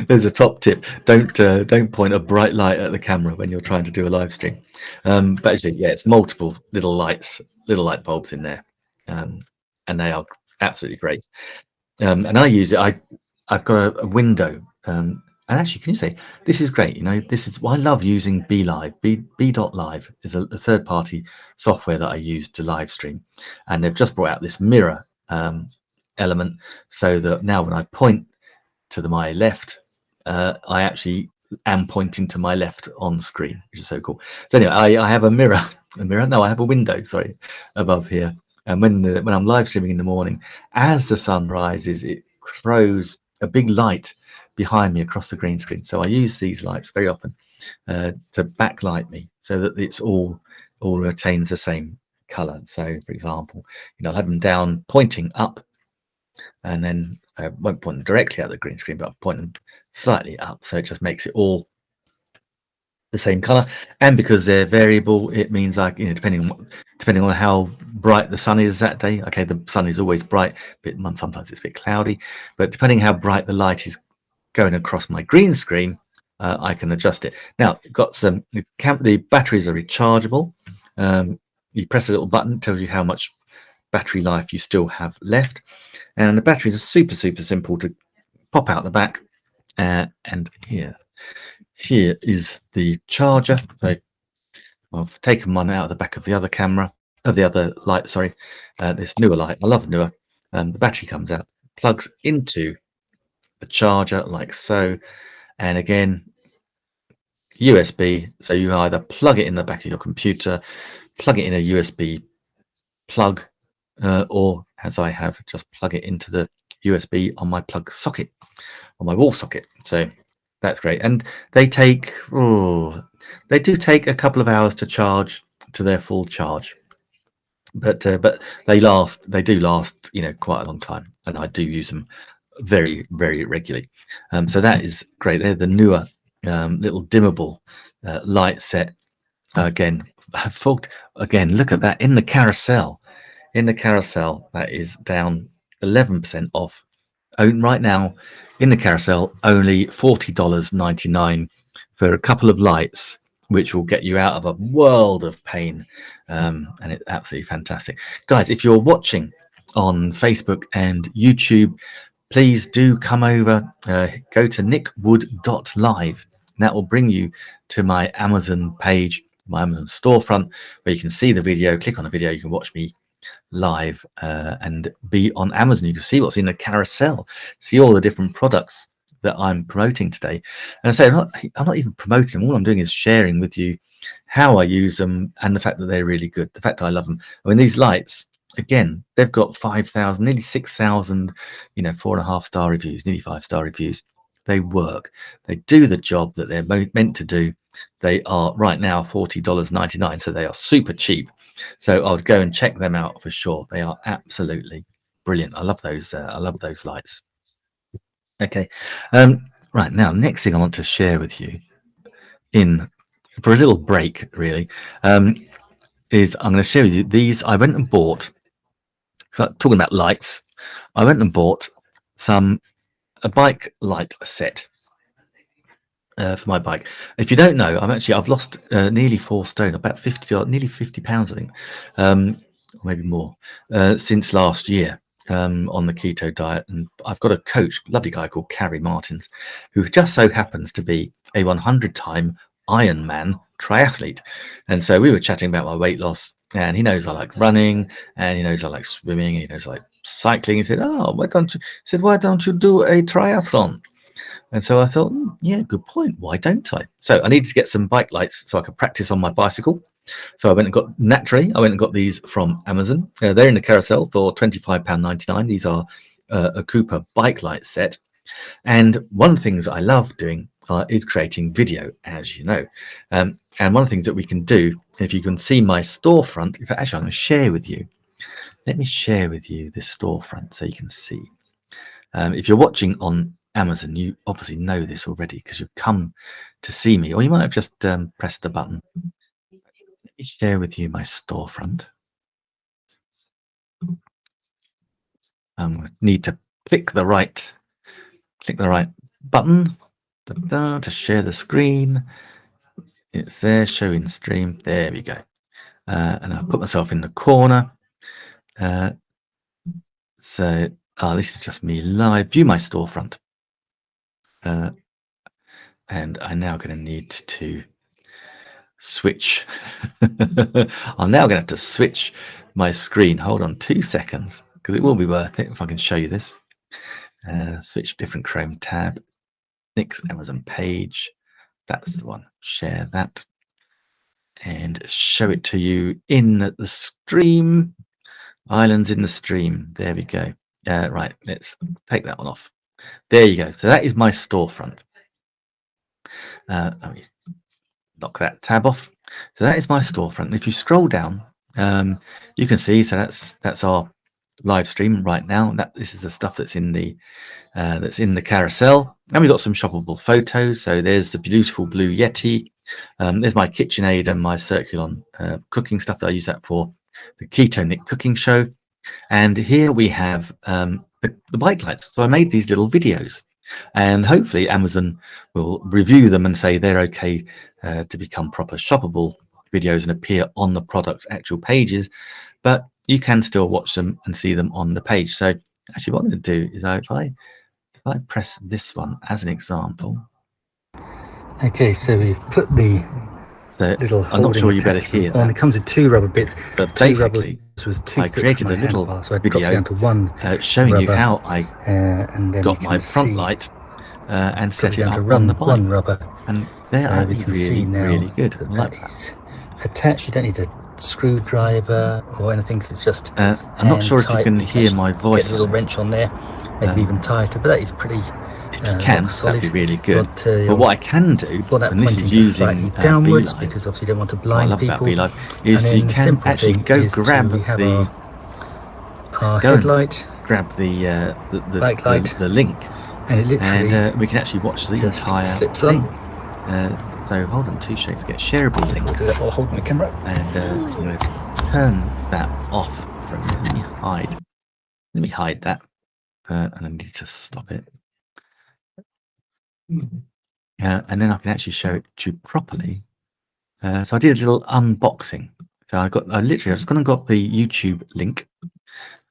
There's a top tip: don't point a bright light at the camera when you're trying to do a live stream. But actually, yeah, it's multiple little lights, little light bulbs in there, and they are absolutely great. And I use it. I've got a window, and actually, can you say this is great? You know, this is why I love using BeLive. B.Live is a third-party software that I use to live stream, and they've just brought out this mirror element, so that now when I point to my left, I actually am pointing to my left on screen, which is so cool. So anyway, I have a mirror, no, I have a window, sorry, above here. And when I'm live streaming in the morning, as the sun rises, it throws a big light behind me across the green screen. So I use these lights very often to backlight me, so that it's all retains the same color. So for example, you know, I'll have them down pointing up, and then I won't point them directly at the green screen, but I'll point them slightly up, so it just makes it all the same color. And because they're variable, it means, like, you know, depending on how bright the sun is that day. Okay, the sun is always bright, but sometimes it's a bit cloudy, but depending how bright the light is going across my green screen, I can adjust it. Now, got some, the batteries are rechargeable. You press a little button, tells you how much battery life you still have left, and the batteries are super simple to pop out the back. And here is the charger. So I've taken one out of the back of the other camera, of the other light, sorry, this newer light. I love newer. The battery comes out, plugs into the charger like so, and again, USB. So you either plug it in the back of your computer, plug it in a USB plug, or as I have, just plug it into the USB on my plug socket, on my wall socket. So that's great. And they take, they do take a couple of hours to charge to their full charge, but they do last, you know, quite a long time, and I do use them very regularly. So that is great. They're the newer little dimmable light set. Again, again, look at that in the carousel. That is down 11% off. Right now in the carousel, only $40.99 for a couple of lights, which will get you out of a world of pain. And it's absolutely fantastic. Guys, if you're watching on Facebook and YouTube, please do come over, go to nickwood.live. That will bring you to my Amazon page, my Amazon storefront, where you can see the video. Click on the video, you can watch me live and be on Amazon. You can see what's in the carousel, see all the different products that I'm promoting today. And so I'm not even promoting them. All I'm doing is sharing with you how I use them and the fact that they're really good, the fact that I love them. I mean, these lights, again, they've got 5,000, nearly 6,000, you know, 4.5-star reviews, nearly 5-star reviews. They work, they do the job that they're meant to do. They are right now $40.99, so they are super cheap. So I would go and check them out for sure. They are absolutely brilliant. I love those lights. Okay, right now, next thing I want to share with you, in for a little break really, is I'm going to share with you these. I went and bought, talking about lights, I went and bought a bike light set for my bike. If you don't know, I've lost nearly 4 stone, about 50, nearly 50 pounds, I think, or maybe more, since last year, on the keto diet. And I've got a coach, lovely guy called Carrie Martins, who just so happens to be a 100-time Ironman triathlete. And so we were chatting about my weight loss, and he knows I like running, and he knows I like swimming, and he knows I like cycling. He said, why don't you do a triathlon? And so I thought, yeah, good point. Why don't I? So I needed to get some bike lights so I could practice on my bicycle. So I went and got these from Amazon. They're in the carousel for £25.99. These are a Cooper bike light set. And one of the things I love doing is creating video, as you know. And one of the things that we can do, if you can see my storefront, if actually I'm going to share with you, let me share with you this storefront so you can see. If you're watching on Amazon, you obviously know this already because you've come to see me, or you might have just pressed the button. Let me share with you my storefront. Need to click the right button to share the screen. It's there, showing stream. There we go. And I'll put myself in the corner. So this is just me live. View my storefront. And I'm now going to need to switch. I'm now going to have to switch my screen. Hold on 2 seconds, because it will be worth it if I can show you this. Switch different Chrome tab. Next Amazon page. That's the one. Share that. And show it to you in the stream. Islands in the stream. There we go. Right, let's take that one off. There you go. So that is my storefront. Let me knock that tab off. So that is my storefront. And if you scroll down, you can see. So that's our live stream right now. This is the stuff that's in the carousel, and we've got some shoppable photos. So there's the beautiful blue Yeti. There's my KitchenAid and my Circulon cooking stuff that I use that for the Keto Nick cooking show. And here we have the bike lights. So I made these little videos, and hopefully Amazon will review them and say they're okay to become proper shoppable videos and appear on the product's actual pages, but you can still watch them and see them on the page. So actually what I'm going to do is if I press this one as an example. Okay, so we've put the little holding, I'm not sure you better hear that. It comes with 2 rubber bits, but basically I created a little video down to 1 showing rubber, you how I and then got my front light and set it up on the bike. 1 rubber, and there so I was really good. I like that. Attached. You don't need a screwdriver or anything, because it's just I'm not sure if you can hear my voice. Get a little wrench on there, make it even tighter, but that is pretty. If you can, that'd be really good. But what I can do, and this is using downwards, because obviously you don't want to blind people, is you can actually go grab our headlight, grab the backlight, the link, and it literally, and we can actually watch the entire thing. So hold on 2 seconds, get shareable link, while holding the camera, and I'm going to turn that off from me. Let me hide that, and I need to stop it. And then I can actually show it to you properly. So I did a little unboxing. So I just gone and got the YouTube link.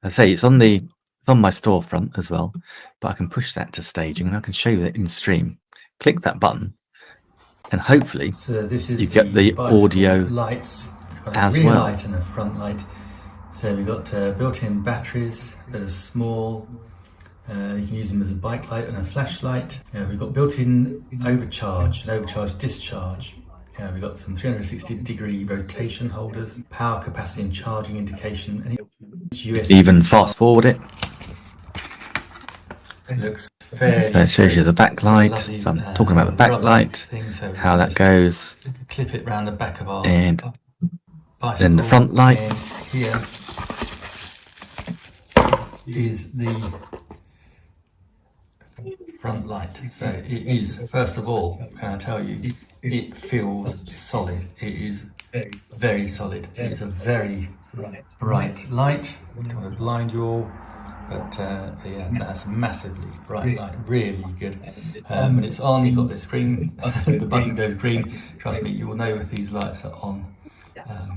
I say it's on my storefront as well, but I can push that to staging and I can show you that in stream. Click that button, and hopefully you get the audio lights as well. Light and a front light. So we've got built-in batteries that are small. You can use them as a bike light and a flashlight. We've got built-in overcharge and overcharge discharge. We've got some 360-degree rotation holders, power capacity and charging indication, and USB. Even fast forward it. It looks fairly. So it shows you the backlight. So I'm talking about the backlight, so how that goes. Clip it around the back of our and bicycle. Then the front light. And here is the front light. So it is, first of all, can I tell you, it feels solid. It is very solid. It is a very bright light. I don't want to blind you all, but yeah, that's a massively bright light, really good. When it's on, you've got the screen, the button goes green. Trust me, you will know if these lights are on.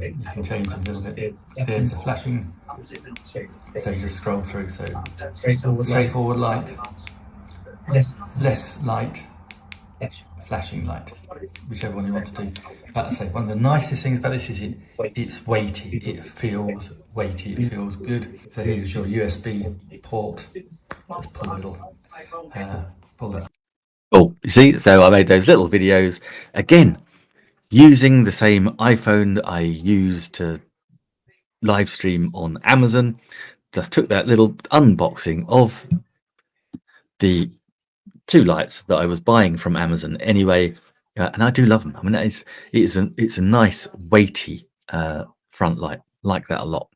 You can change them a little bit. There's the flashing, so you just scroll through. So straightforward light, less light, flashing light, whichever one you want to do. But I say, one of the nicest things about this is it's weighty. It feels weighty. It feels good. So here's your USB port. Just pull a little, pull that. Oh, you see, so I made those little videos again using the same iPhone that I use to live stream on Amazon. Just took that little unboxing of the two lights that I was buying from Amazon anyway, and I do love them. I mean, it's a nice weighty front light, like that a lot.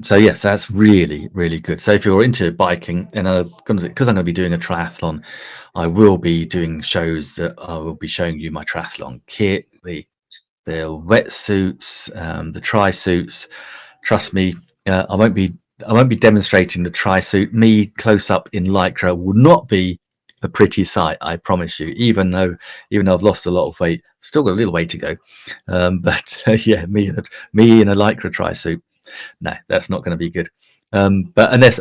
So yes, that's really, really good. So if you're into biking, and because I'm going to be doing a triathlon, I will be doing shows that I will be showing you my triathlon kit, the wetsuits, the tri suits. Trust me, I won't be demonstrating the tri suit. Me close up in lycra will not be a pretty sight, I promise you. Even though I've lost a lot of weight, still got a little way to go. But yeah, me in a lycra tri suit. No, that's not going to be good. But unless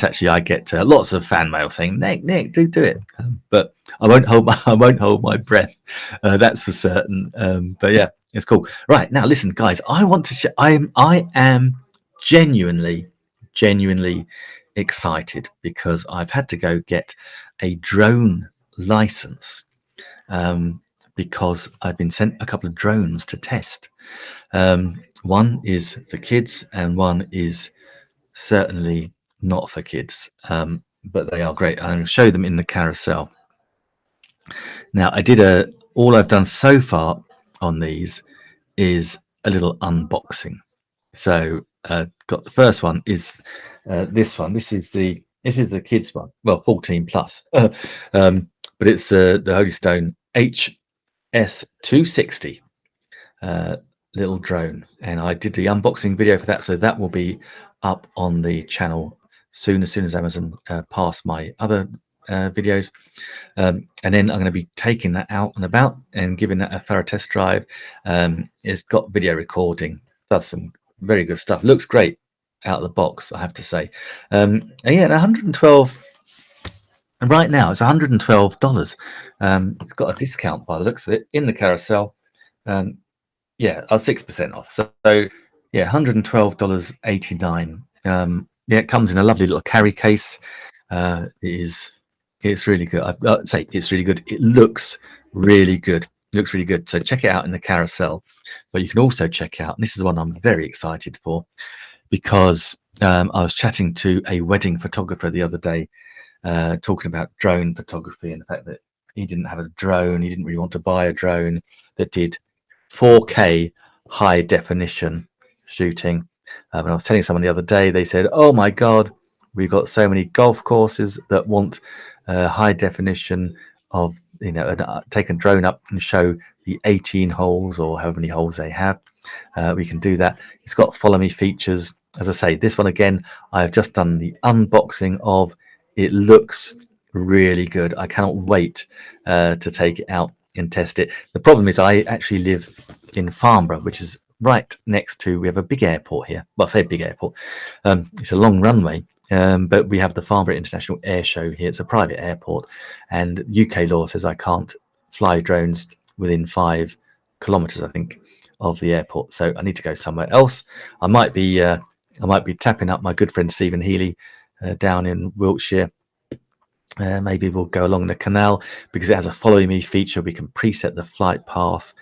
actually I get lots of fan mail saying, Nick, do it. But I won't hold my breath. That's for certain. But yeah, it's cool. Right now, listen, guys, I want to. I am genuinely, genuinely excited because I've had to go get a drone license because I've been sent a couple of drones to test. One is for kids and one is certainly not for kids, but they are great. I'm going to show them in the carousel. Now, all I've done so far on these is a little unboxing. So, got the first one is this one. This is the kids one. Well, 14 plus, but it's the Holy Stone HS260. Little drone, and I did the unboxing video for that, so that will be up on the channel soon as Amazon pass my other videos, and then I'm going to be taking that out and about and giving that a thorough test drive. It's got video recording, does some very good stuff, looks great out of the box, I have to say. And yeah, 112, and right now it's $112. It's got a discount by the looks of it in the carousel. Yeah, 6% off. So yeah, $112.89. Yeah, it comes in a lovely little carry case. It's really good. I'd say it's really good. It looks really good. It looks really good. So check it out in the carousel. But you can also check out, and this is one I'm very excited for, because I was chatting to a wedding photographer the other day, talking about drone photography and the fact that he didn't have a drone. He didn't really want to buy a drone that did 4K high definition shooting. And I was telling someone the other day, they said, "Oh my God, we've got so many golf courses that want high definition of, take a drone up and show the 18 holes or however many holes they have." We can do that. It's got follow me features. As I say, this one again, I've just done the unboxing of. It looks really good. I cannot wait to take it out and test it. The problem is I actually live in Farnborough, which is right next to, we have a big airport here. Well, I say big airport. It's a long runway, but we have the Farnborough International Air Show here. It's a private airport, and UK law says I can't fly drones within 5 kilometers, I think, of the airport. So I need to go somewhere else. I might be tapping up my good friend Stephen Healy down in Wiltshire. Maybe we'll go along the canal because it has a follow me feature. We can preset the flight path.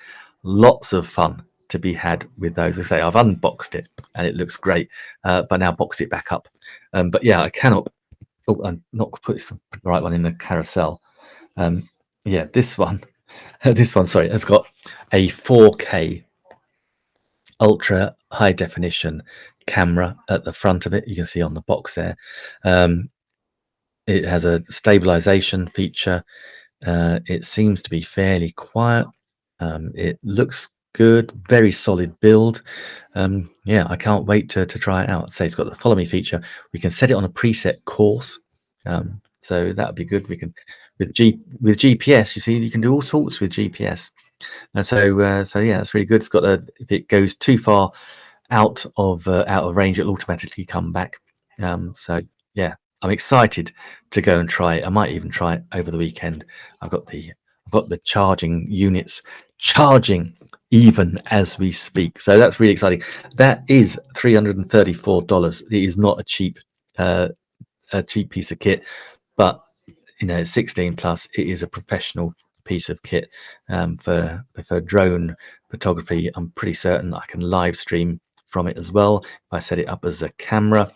Lots of fun to be had with those. I say I've unboxed it and it looks great, but now boxed it back up. But yeah, I cannot. Oh, I'm not put the right one in the carousel. Yeah, this one, sorry, has got a 4K ultra high definition camera at the front of it. You can see on the box there. It has a stabilization feature. It seems to be fairly quiet. It looks good, very solid build. Yeah, I can't wait to try it out. Say it's got the follow me feature. We can set it on a preset course, so that would be good. We can with GPS. You see, you can do all sorts with GPS. And so yeah, that's really good. It's got if it goes too far out of range, it'll automatically come back. So yeah, I'm excited to go and try it. I might even try it over the weekend. I've got the charging units charging even as we speak, so that's really exciting. That is $334. It is not a cheap piece of kit, but 16 plus, it is a professional piece of kit for drone photography. I'm pretty certain I can live stream from it as well. If I set it up as a camera,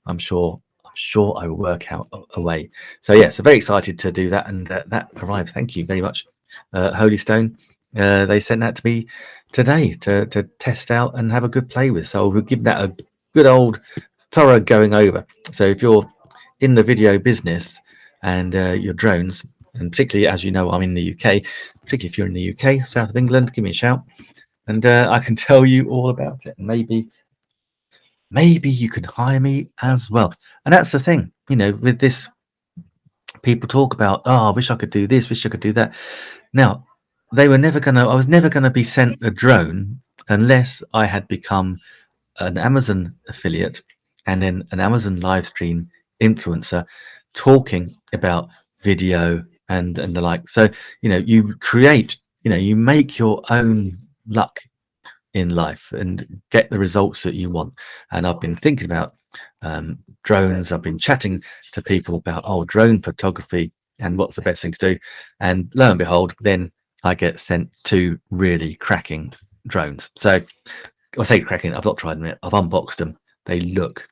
I'm sure sure I will work out a way. So yeah, so very excited to do that, and that arrived. Thank you very much, Holy Stone. They sent that to me today to test out and have a good play with. So we'll give that a good old thorough going over. So if you're in the video business and your drones, and particularly, as you know, I'm in the UK, particularly if you're in the UK, south of England, give me a shout, and I can tell you all about it. And maybe you could hire me as well. And that's the thing, you know, with this, people talk about, oh, I wish I could do this, wish I could do that. Now, I was never gonna be sent a drone unless I had become an Amazon affiliate and then an Amazon live stream influencer talking about video and the like. So, you know, you make your own luck in life and get the results that you want. And I've been thinking about drones. I've been chatting to people about drone photography and what's the best thing to do. And lo and behold, then I get sent 2 really cracking drones. So I say cracking, I've not tried them yet. I've unboxed them. They look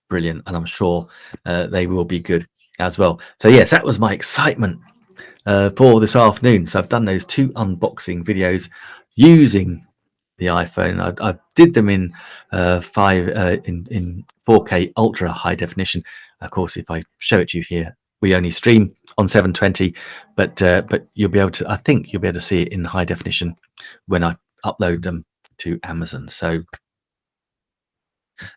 brilliant, and I'm sure they will be good as well. So yes, that was my excitement for this afternoon. So I've done those 2 unboxing videos using the iPhone. I did them in 4K ultra high definition. Of course, if I show it to you here, we only stream on 720, but you'll be able to. I think you'll be able to see it in high definition when I upload them to Amazon. So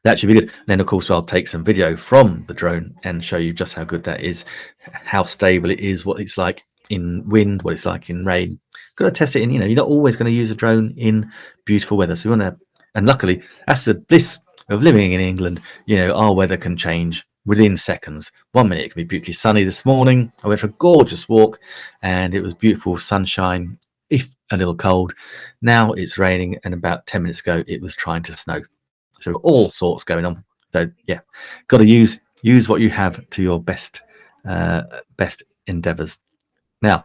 that should be good. And then of course I'll take some video from the drone and show you just how good that is, how stable it is, what it's like in wind, what it's like in rain. Got to test it in, you know, you're not always going to use a drone in beautiful weather. So we want to, and luckily that's the bliss of living in England. You know, our weather can change within seconds. 1 minute it can be beautifully sunny. This morning I went for a gorgeous walk and it was beautiful sunshine, if a little cold. Now it's raining, and about 10 minutes ago it was trying to snow. So all sorts going on. So yeah, got to use what you have to your best endeavors. Now,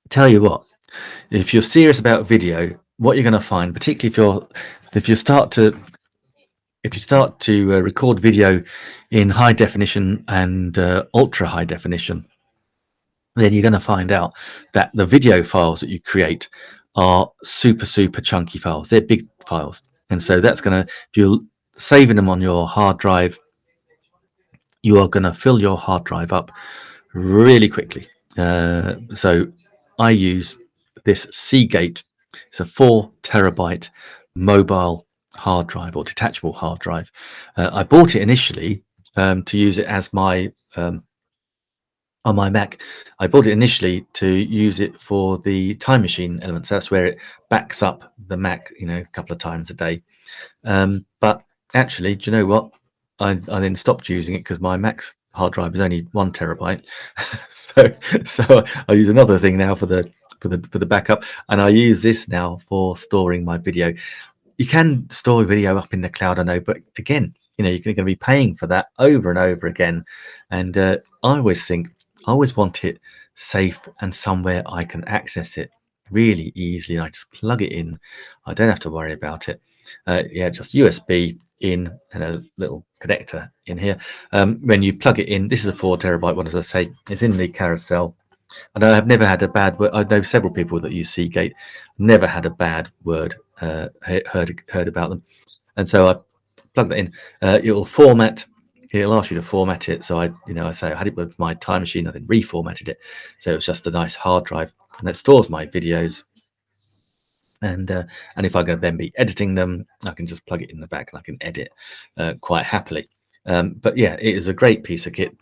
tell you what, if you're serious about video, what you're going to find, particularly if you start to record video in high definition and ultra high definition, then you're going to find out that the video files that you create are super chunky files. They're big files, and so that's going to, if you're saving them on your hard drive, you are going to fill your hard drive up really quickly. So I use this Seagate. It's a 4 terabyte mobile hard drive, or detachable hard drive. I bought it initially to use it as my on my Mac. I bought it initially to use it for the time machine elements. That's where it backs up the Mac, you know, a couple of times a day. But actually, do you know what? I then stopped using it because my Mac's hard drive is only 1 terabyte. so I use another thing now for the backup, and I use this now for storing my video. You can store video up in the cloud, I know, but again, you know, you're going to be paying for that over and over again. And I always want it safe and somewhere I can access it really easily. I just plug it in. I don't have to worry about it. Yeah, just USB in and a little connector in here. When you plug it in, this is a 4 terabyte one, as I say. It's in the carousel. And I have never had a bad word. I know several people that use Seagate, never had a bad word heard about them. And so I plug that in. It'll ask you to format it. So I say I had it with my time machine. I then reformatted it, so it was just a nice hard drive, and it stores my videos. And if I'm going to then be editing them, I can just plug it in the back and I can edit quite happily. But yeah, it is a great piece of kit.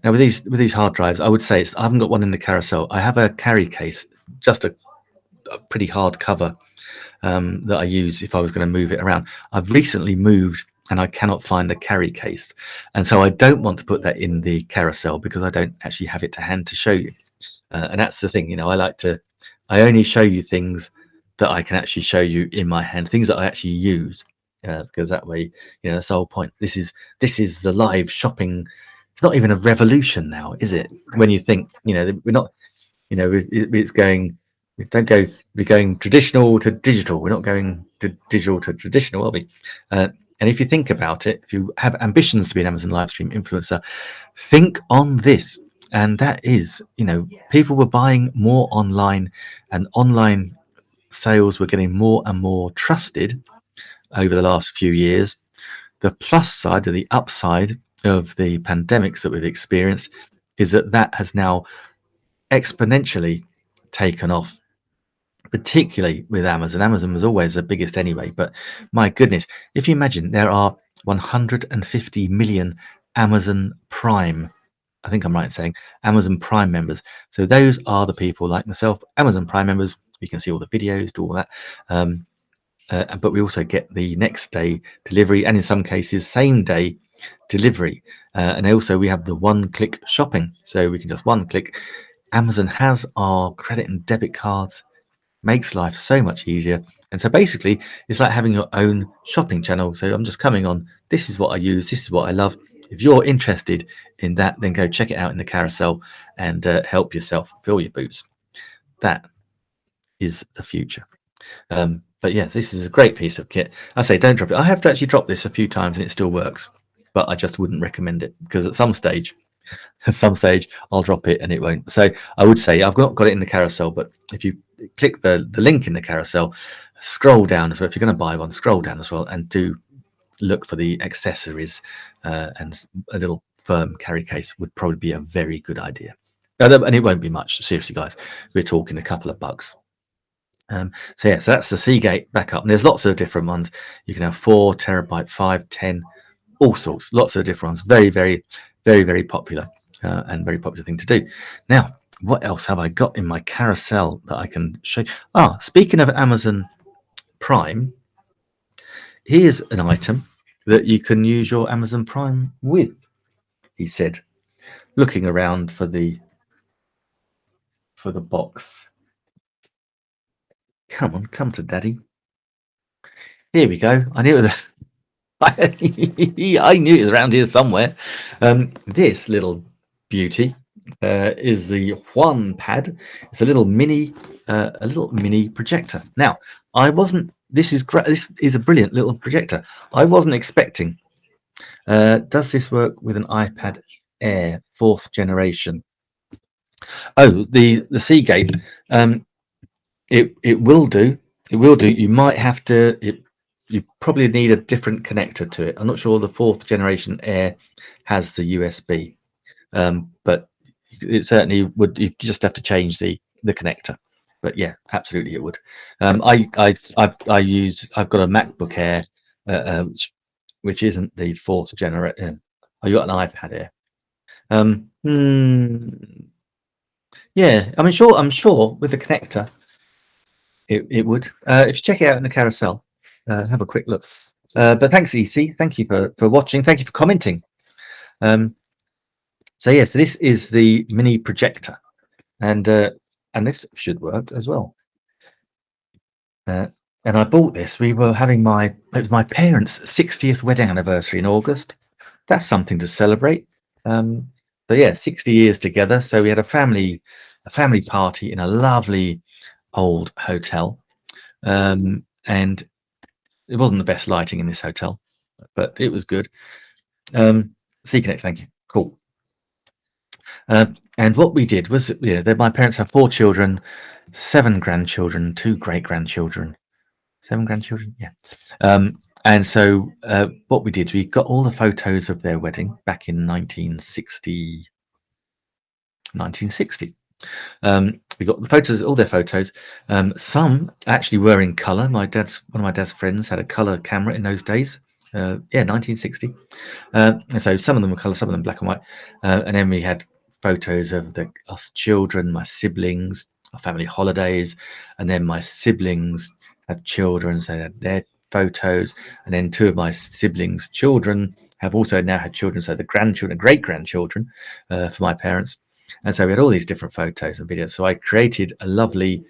Now with these hard drives, I would say I haven't got one in the carousel. I have a carry case, just a pretty hard cover that I use if I was going to move it around. I've recently moved and I cannot find the carry case, and so I don't want to put that in the carousel because I don't actually have it to hand to show you. And that's the thing, you know, I only show you things that I can actually show you in my hand, things that I actually use, because that way, you know, that's the whole point. This is the live shopping. It's not even a revolution now, is it? When you think, you know, we're not, you know, it's going. We're going traditional to digital. We're not going to digital to traditional, are we? And if you think about it, if you have ambitions to be an Amazon live stream influencer, think on this. And that is, people were buying more online, and online sales were getting more and more trusted over the last few years. The plus side, or the upside, of the pandemics that we've experienced is that that has now exponentially taken off, particularly with Amazon. Amazon was always the biggest anyway, but my goodness, if you imagine there are 150 million Amazon Prime, I think I'm right in saying Amazon Prime members. So those are the people like myself, Amazon Prime members. We can see all the videos, do all that. But we also get the next day delivery, and in some cases same day delivery. And also we have the one-click shopping, so we can just one click. Amazon has our credit and debit cards, makes life so much easier. And so basically it's like having your own shopping channel. So I'm just coming on, this is what I use, this is what I love. If you're interested in that, then go check it out in the carousel and help yourself fill your boots. That is the future. But yeah, this is a great piece of kit. I say don't drop it. I have to actually drop this a few times and it still works, but I just wouldn't recommend it, because at some stage I'll drop it and it won't. So I would say I've not got it in the carousel, but if you click the link in the carousel, scroll down as well. If you're going to buy one, scroll down as well and do look for the accessories, and a little firm carry case would probably be a very good idea. And it won't be much, seriously guys, we're talking a couple of bucks. So yeah, so that's the Seagate backup, and there's lots of different ones. You can have 4 terabyte, 5, 10, all sorts, lots of different ones. Very, very, very, very popular, and very popular thing to do. Now, what else have I got in my carousel that I can show you? Speaking of Amazon Prime, here's an item that you can use your Amazon Prime with, he said, looking around for the box. Come on, come to daddy. Here we go. I knew it was I knew it was around here somewhere. This little beauty is the Juan pad. It's a little mini projector. Now, I wasn't. This is great. This is a brilliant little projector. I wasn't expecting. Does this work with an iPad Air 4th generation? Oh, the Seagate. It will do. It will do. You might have to. You probably need a different connector to it. I'm not sure the 4th generation Air has the USB, but it certainly would. You just have to change the connector. But yeah, absolutely it would. I've got a MacBook Air, which isn't the 4th generation. Oh, you got an iPad Air. Yeah, I mean, I'm sure with the connector, it would. If you check it out in the carousel, have a quick look. But thanks, EC. Thank you for watching. Thank you for commenting. So yeah, so this is the mini projector, and this should work as well. And I bought this. We were having it was my parents' 60th wedding anniversary in August. That's something to celebrate. So yeah, 60 years together. So we had a family party in a lovely old hotel, and it wasn't the best lighting in this hotel, but it was good. C-Connect, thank you. Cool. And what we did was, my parents have 4 children, 7 grandchildren, 2 great-grandchildren, 7 grandchildren, yeah. And so what we did, we got all the photos of their wedding back in 1960. We got the photos, all their photos. Some actually were in color. One of my dad's friends had a color camera in those days. 1960. And so some of them were color, some of them black and white. And then we had photos of us children, my siblings, our family holidays, and then my siblings had children, so they had their photos, and then 2 of my siblings' children have also now had children, so the grandchildren, great grandchildren, for my parents. And so we had all these different photos and videos. So I created a lovely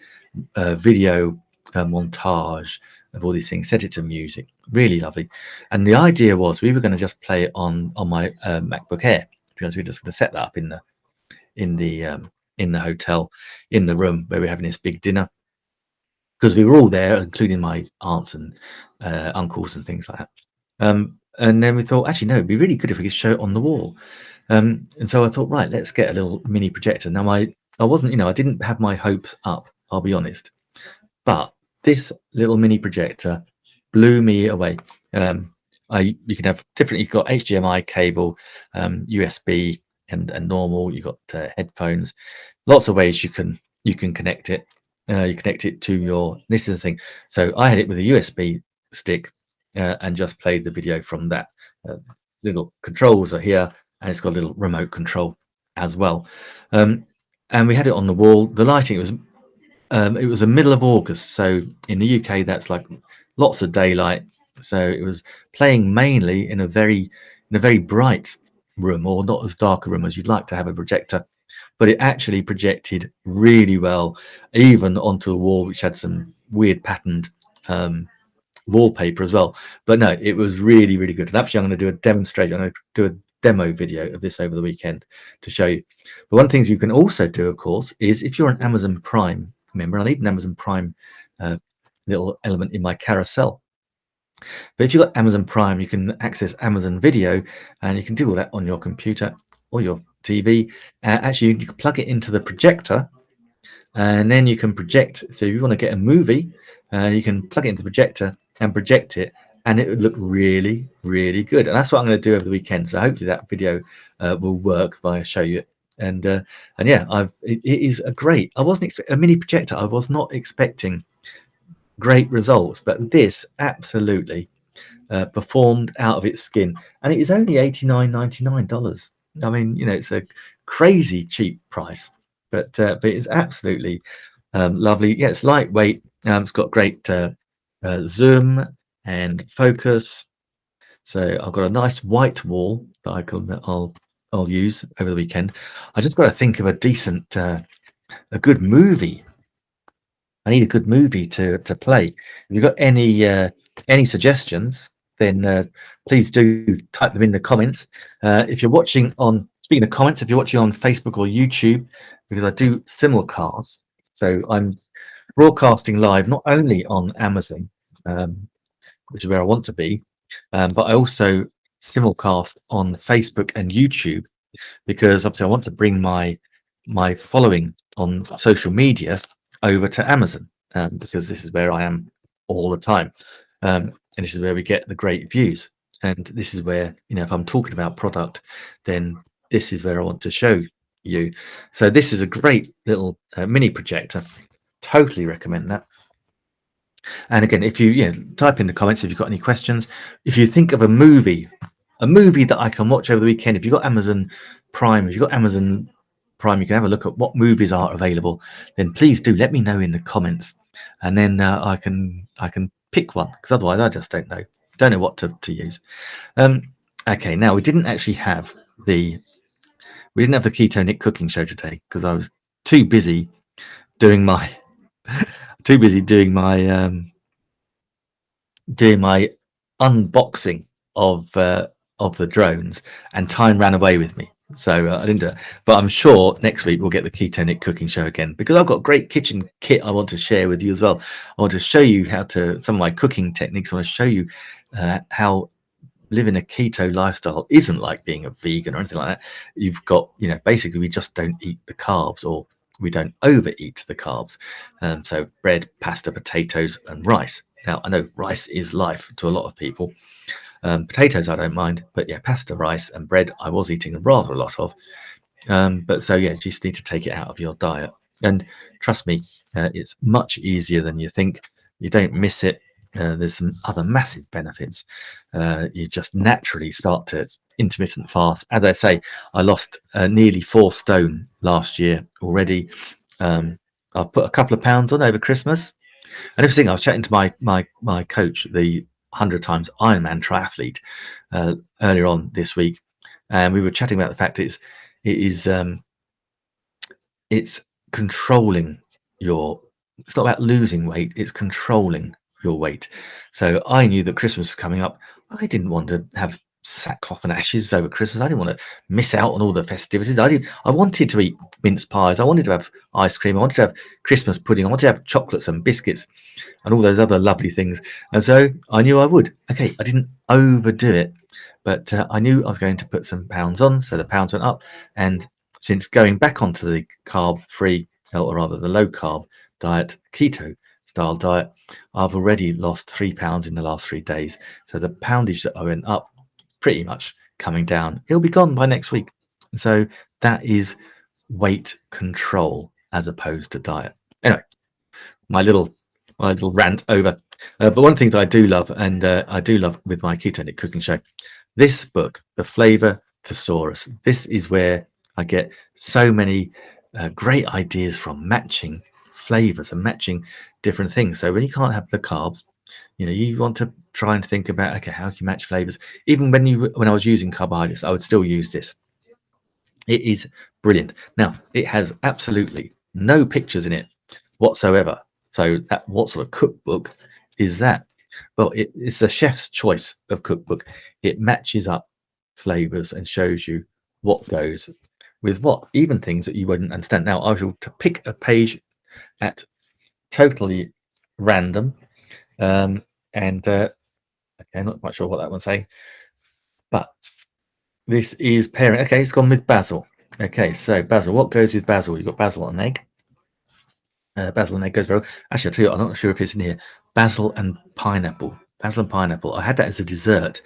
video montage of all these things, set it to music, really lovely. And the idea was we were going to just play it on my MacBook Air, because we were just going to set that up in the hotel, in the room where we're having this big dinner, because we were all there, including my aunts and uncles and things like that. And then we thought, actually, no, it'd be really good if we could show it on the wall. And so I thought, right, let's get a little mini projector. Now, I wasn't, I didn't have my hopes up, I'll be honest. But this little mini projector blew me away. You can have different. You've got HDMI cable, USB, and normal. You've got headphones. Lots of ways you can connect it. You connect it to your. This is the thing. So I had it with a USB stick and just played the video from that. Little controls are here, and it's got a little remote control as well. And we had it on the wall. The lighting it was the middle of August, so in the UK that's like lots of daylight. So it was playing mainly in a very bright room, or not as dark a room as you'd like to have a projector, but it actually projected really well, even onto the wall, which had some weird patterned wallpaper as well. But no, it was really, really good. And actually, I'm going to do a demonstration. I'm going to do a demo video of this over the weekend to show you. But one of the things you can also do, of course, is if you're an Amazon Prime member, I need an Amazon Prime little element in my carousel. But if you've got Amazon Prime, you can access Amazon Video, and you can do all that on your computer or your TV. Actually, you can plug it into the projector, and then you can project. So if you want to get a movie, you can plug it into the projector and project it, and it would look really, really good. And that's what I'm going to do over the weekend. So hopefully that video will work if I show you it. And yeah, it is a great. I wasn't expecting a mini projector. I was not expecting great results, but this absolutely performed out of its skin, and it is only $89.99. I mean, it's a crazy cheap price, but it's absolutely lovely. Yeah, it's lightweight. It's got great zoom and focus. So I've got a nice white wall that I'll use over the weekend. I just got to think of a good movie. I need a good movie to play. If you've got any suggestions, then please do type them in the comments. If you're watching on, speaking of comments, if you're watching on Facebook or YouTube, because I do simulcast, so I'm broadcasting live not only on Amazon, which is where I want to be, but I also simulcast on Facebook and YouTube, because obviously I want to bring my following on social media over to Amazon, because this is where I am all the time, and this is where we get the great views. And this is where, if I'm talking about product, then this is where I want to show you. So this is a great little mini projector. Totally recommend that. And again, if you type in the comments if you've got any questions. If you think of a movie that I can watch over the weekend, if you've got Amazon Prime, you can have a look at what movies are available. Then please do let me know in the comments, and then I can pick one, because otherwise I just don't know what to use. Okay, now we didn't have the ketonic cooking show today, because I was too busy doing my doing my unboxing of the drones, and time ran away with me, so I didn't do it. But I'm sure next week we'll get the ketonic cooking show again, because I've got great kitchen kit I want to share with you as well. I want to show you some of my cooking techniques. I want to show you how living a keto lifestyle isn't like being a vegan or anything like that. You've got, basically we just don't eat the carbs, or we don't overeat the carbs. So bread, pasta, potatoes, and rice. Now, I know rice is life to a lot of people. Potatoes I don't mind, but yeah, pasta, rice, and bread I was eating rather a lot of. But so yeah, you just need to take it out of your diet. And trust me, it's much easier than you think. You don't miss it. There's some other massive benefits. You just naturally start to intermittent fast. As I say, I lost nearly 4 stone last year already. I put a couple of pounds on over Christmas. And everything, I was chatting to my coach, the 100 times Ironman triathlete, earlier on this week, and we were chatting about the fact that it's controlling your. It's not about losing weight; it's controlling your weight. So I knew that Christmas was coming up. I didn't want to have sackcloth and ashes over Christmas. I didn't want to miss out on all the festivities. I wanted to eat mince pies. I wanted to have ice cream. I wanted to have Christmas pudding. I wanted to have chocolates and biscuits and all those other lovely things. And so I knew I would. Okay, I didn't overdo it, but I knew I was going to put some pounds on, so the pounds went up. And since going back onto the carb-free, or rather the low-carb diet, keto style diet, I've already lost £3 in the last 3 days. So the poundage that I went up, pretty much coming down. It'll be gone by next week. So that is weight control as opposed to diet. Anyway, my little rant over. But one of the things I do love, and I do love with my ketogenic cooking show, this book, The Flavor Thesaurus. This is where I get so many great ideas from, matching flavors and matching different things. So when you can't have the carbs, you want to try and think about, okay, how can you match flavors? Even when I was using carbohydrates, I would still use this. It is brilliant. Now, it has absolutely no pictures in it whatsoever. So what sort of cookbook is that? Well, it's a chef's choice of cookbook. It matches up flavors and shows you what goes with what, even things that you wouldn't understand. Now, I will to pick a page at totally random, and okay, not quite sure what that one's saying, but this is pairing. Okay, it's gone with basil. Okay, so basil. What goes with basil? You've got basil and egg. Basil and egg goes very well. Actually, I'll tell you, I'm not sure if it's in here. Basil and pineapple. Basil and pineapple. I had that as a dessert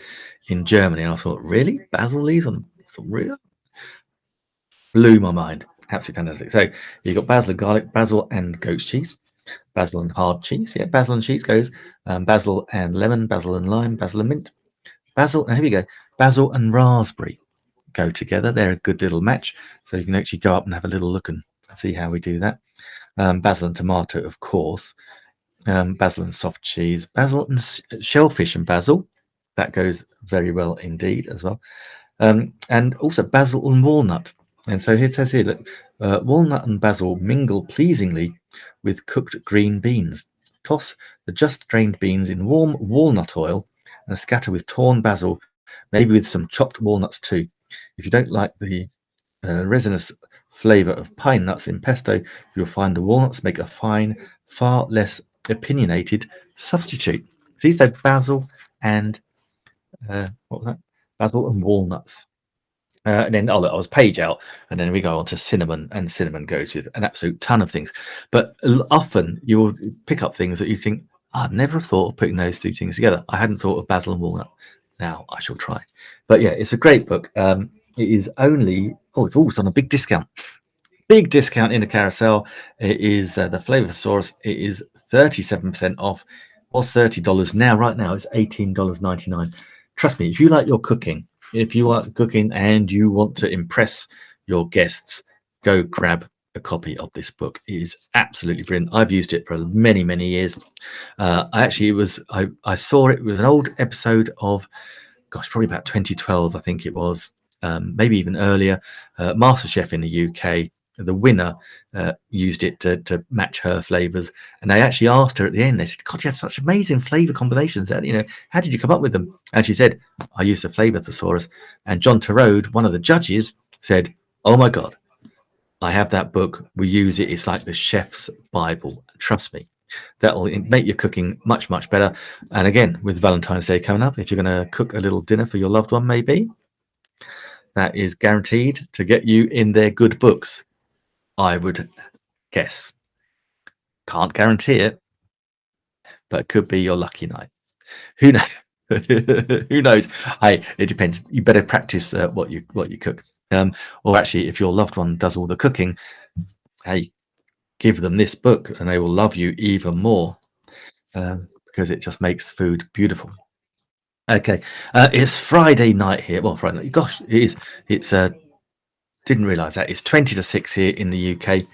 in Germany, and I thought, really? Basil leaves on? I thought, really? Blew my mind. Absolutely fantastic. So you've got basil and garlic, basil and goat's cheese, basil and hard cheese. Yeah, basil and cheese goes. Basil and lemon, basil and lime, basil and mint. Basil, and here we go. Basil and raspberry go together. They're a good little match. So you can actually go up and have a little look and see how we do that. Basil and tomato, of course. Basil and soft cheese. Basil and shellfish and basil. That goes very well indeed as well. And also basil and walnut. And so it says here that walnut and basil mingle pleasingly with cooked green beans. Toss the just drained beans in warm walnut oil and scatter with torn basil, maybe with some chopped walnuts too. If you don't like the resinous flavor of pine nuts in pesto, you'll find the walnuts make a fine, far less opinionated substitute. See, so basil and what was that? Basil and walnuts. And then, I was page out, and then we go on to cinnamon, and cinnamon goes with an absolute ton of things. But often you will pick up things that you think, I'd never have thought of putting those two things together. I hadn't thought of basil and walnut. Now I shall try. But yeah, it's a great book. It is only, it's also on a big discount. Big discount in the carousel. It is the Flavor Thesaurus. It is 37% off. Was $30. Now, right now, it's $18.99. Trust me, if you like your cooking, if you like cooking and you want to impress your guests, go grab a copy of this book. It is absolutely brilliant. I've used it for many, many years. I saw it was an old episode of, gosh, probably about 2012, I think it was, maybe even earlier. MasterChef in the UK. The winner used it to match her flavors, and they actually asked her at the end. They said, "God, you had such amazing flavor combinations. How did you come up with them?" And she said, "I used a flavor thesaurus." And John Turode, one of the judges, said, "Oh my God, I have that book. We use it. It's like the chef's Bible. Trust me, that will make your cooking much, much better." And again, with Valentine's Day coming up, if you're going to cook a little dinner for your loved one, maybe that is guaranteed to get you in their good books, I would guess. Can't guarantee it, but it could be your lucky night. Who knows? Who knows? Hey, it depends. You better practice what you cook. Or actually, if your loved one does all the cooking, hey, give them this book, and they will love you even more, because it just makes food beautiful. Okay, it's Friday night here. Well, Friday night. Gosh, it is. It's didn't realise that it's 20 to 6 here in the UK.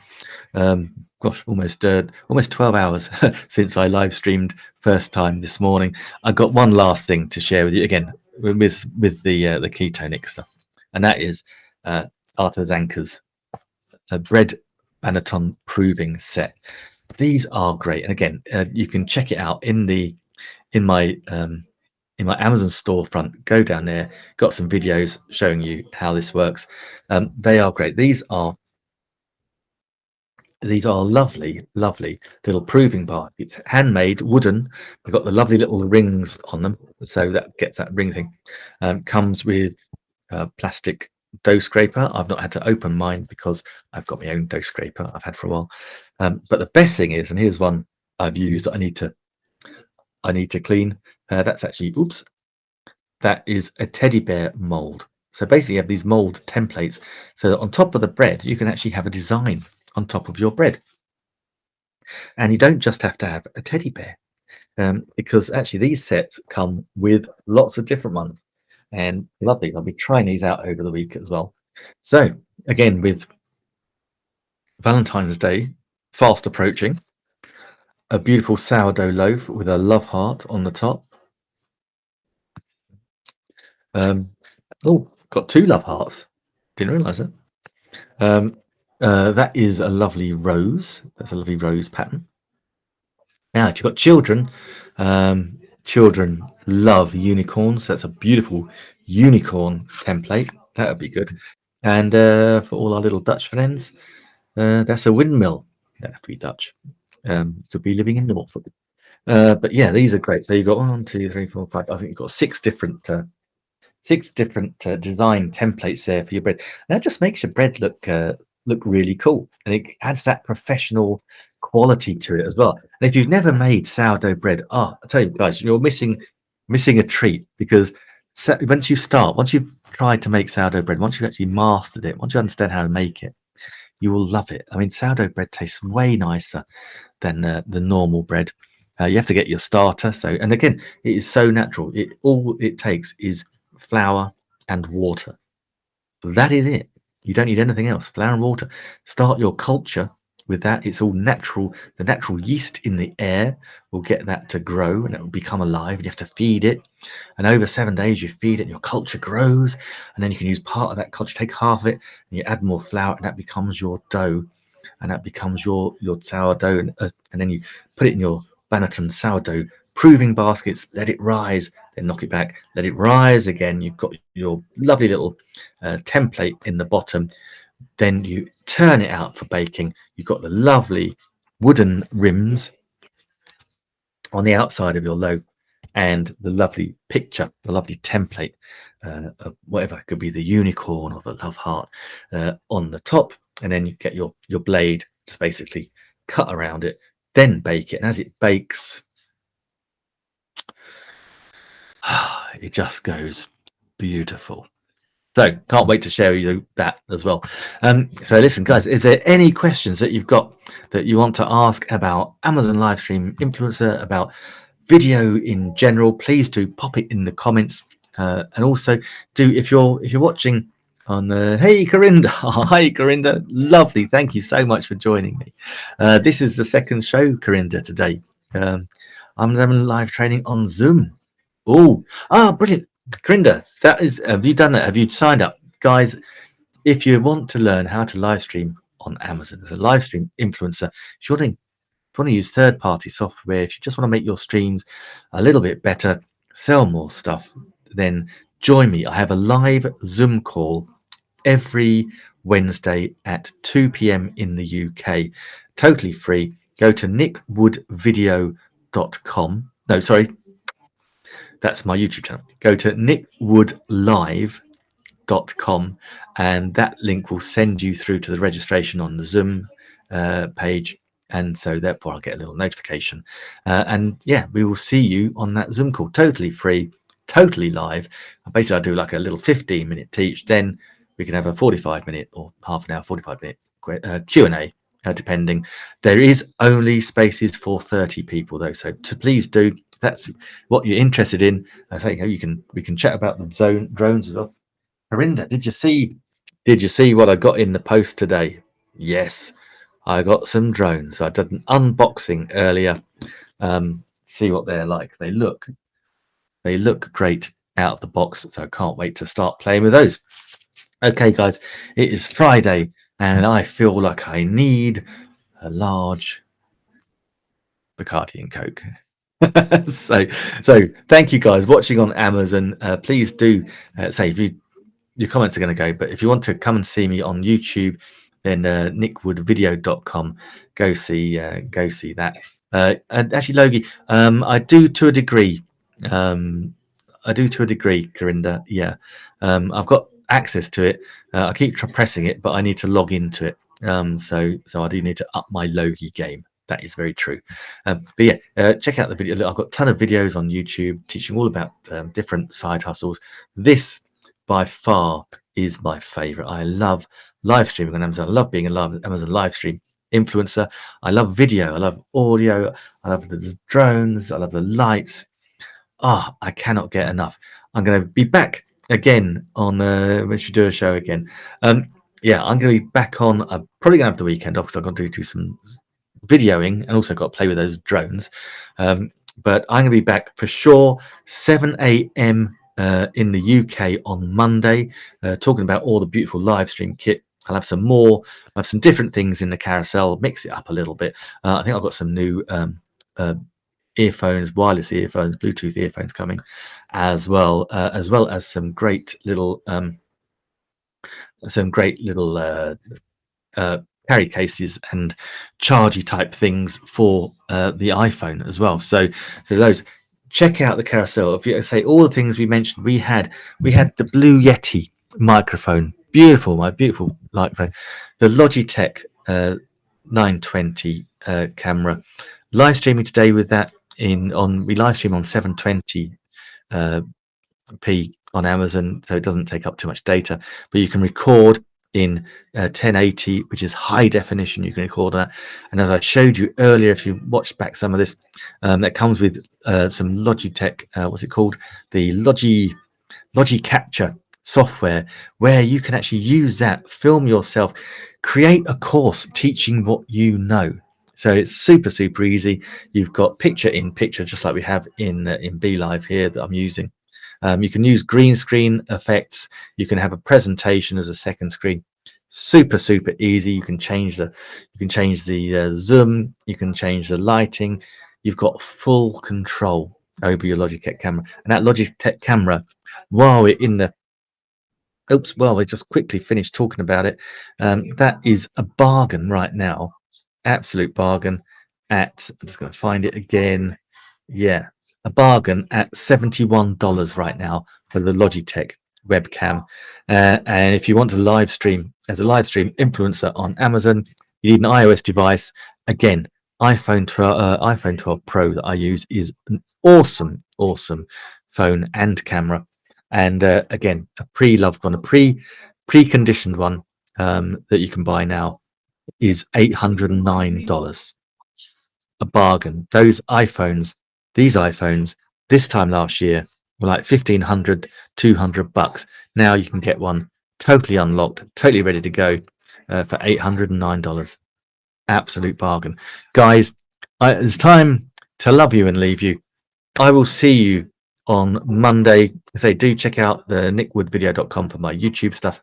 Gosh, almost 12 hours since I live streamed first time this morning. I got one last thing to share with you again with the ketonic stuff, and that is Arthur Zanker's bread Banneton proving set. These are great, and again, you can check it out in my in my Amazon storefront. Go down there, got some videos showing you how this works. They are great. These are lovely, lovely little proving baskets, handmade, wooden. They've got the lovely little rings on them, so that gets that ring thing. Comes with a plastic dough scraper. I've not had to open mine because I've got my own dough scraper I've had for a while. But the best thing is, and here's one I've used that I need to clean. That's actually, oops, that is a teddy bear mold. So basically you have these mold templates so that on top of the bread you can actually have a design on top of your bread, and you don't just have to have a teddy bear, because actually these sets come with lots of different ones, and lovely. I'll be trying these out over the week as well. So again, with Valentine's Day fast approaching, a beautiful sourdough loaf with a love heart on the top. um, oh, got two love hearts, didn't realize it. That is a lovely rose. That's a lovely rose pattern. Now, if you've got children, children love unicorns. That's a beautiful unicorn template. That would be good. And for all our little Dutch friends, that's a windmill. Don't have to be Dutch. To be living in Norfolk. But yeah, these are great. So you've got 1, 2, 3, 4, 5. I think you've got six different design templates there for your bread. That just makes your bread look really cool, and it adds that professional quality to it as well. And if you've never made sourdough bread, I tell you guys, you're missing a treat, because once you've tried to make sourdough bread, once you've actually mastered it, once you understand how to make it, you will love it. I mean, sourdough bread tastes way nicer than the normal bread. You have to get your starter. So, and again, it is so natural. All it takes is flour and water. That is it. You don't need anything else. Flour and water. Start your culture with that. It's all natural. The natural yeast in the air will get that to grow, and it will become alive. And you have to feed it. And over 7 days, you feed it, and your culture grows. And then you can use part of that culture, take half of it, and you add more flour, and that becomes your dough, and that becomes your sourdough, and then you put it in your Bannerton sourdough proving baskets, let it rise, then knock it back, let it rise again. You've got your lovely little template in the bottom. Then you turn it out for baking. You've got the lovely wooden rims on the outside of your loaf, and the lovely picture, the lovely template of whatever, it could be the unicorn or the love heart on the top. And then you get your blade, just basically cut around it, then bake it. And as it bakes, it just goes beautiful. So can't wait to share with you that as well. So listen, guys, is there any questions that you've got that you want to ask about Amazon Livestream Influencer, about video in general? Please do pop it in the comments, and also do, if you're watching on hey Corinda, hi Corinda, lovely, thank you so much for joining me. This is the second show, Corinda, today. I'm having live training on Zoom. Brilliant, Corinda. That is, have you done that? Have you signed up, guys? If you want to learn how to live stream on Amazon as a live stream influencer, if you want to use third-party software, if you just want to make your streams a little bit better, sell more stuff, then join me. I have a live Zoom call every Wednesday at 2 p.m. in the UK, totally free. Go to nickwoodvideo.com. No, sorry, that's my YouTube channel. Go to nickwoodlive.com, and that link will send you through to the registration on the Zoom page, and so therefore I'll get a little notification, and yeah, we will see you on that Zoom call, totally free, totally live. Basically I do like a little 15-minute teach, then we can have a 45-minute or half an hour, 45-minute Q&A, depending. There is only spaces for 30 people though, so please do, if that's what you're interested in. I think we can chat about the drones as well. Corinda, did you see what I got in the post today? Yes, I got some drones. I did an unboxing earlier. See what they're like. They look great out of the box, so I can't wait to start playing with those. Okay, guys, it is Friday, and I feel like I need a large Bacardi and Coke. So thank you guys watching on Amazon. Please do say if you your comments are going to go, but if you want to come and see me on YouTube, then nickwoodvideo.com, go see that. And actually, Logie, I do to a degree. I do to a degree, Corinda. Yeah, I've got access to it. I keep pressing it, but I need to log into it. So I do need to up my Logie game. That is very true. But yeah, check out the video. Look, I've got a ton of videos on YouTube teaching all about different side hustles. This by far is my favorite. I love live streaming on Amazon. I love being a live Amazon live stream influencer. I love video. I love audio. I love the drones. I love the lights. I cannot get enough. I'm going to be back again on when we do a show again. Yeah, I'm going to be back on. I'm probably going to have the weekend off because I'm going to do some videoing and also got to play with those drones. But I'm going to be back for sure 7 a.m. In the UK on Monday, talking about all the beautiful live stream kit. I'll have some more. I have some different things in the carousel. Mix it up a little bit. I think I've got some new earphones, wireless earphones, Bluetooth earphones coming, as well as some great little carry cases and chargy type things for the iPhone as well. So those, check out the carousel. If you say all the things we mentioned, we had the Blue Yeti microphone, beautiful, my beautiful microphone, the Logitech 920 camera, live streaming today with that we live stream on 720 p on Amazon, so it doesn't take up too much data, but you can record in 1080, which is high definition. You can record that, and as I showed you earlier, if you watched back some of this, that comes with some Logitech, what's it called, the Logi Capture software, where you can actually use that, film yourself, create a course teaching what you know. So it's super easy. You've got picture in picture, just like we have in BeLive here that I'm using. You can use green screen effects. You can have a presentation as a second screen. Super easy. You can change the zoom. You can change the lighting. You've got full control over your Logitech camera. And that Logitech camera, while we're in the we just quickly finished talking about it. That is a bargain right now. Absolute bargain at, I'm just going to find it again. Yeah, a bargain at $71 right now for the Logitech webcam. And if you want to live stream as a live stream influencer on Amazon, you need an iOS device. Again, iPhone 12 Pro that I use is an awesome phone and camera. And again, a pre-loved one, a preconditioned one that you can buy now is $809. A bargain. These iPhones this time last year were like $1,500, $200. Now you can get one totally unlocked, totally ready to go for $809. Absolute bargain. Guys, it's time to love you and leave you. I will see you on Monday. I do check out the nickwoodvideo.com for my YouTube stuff.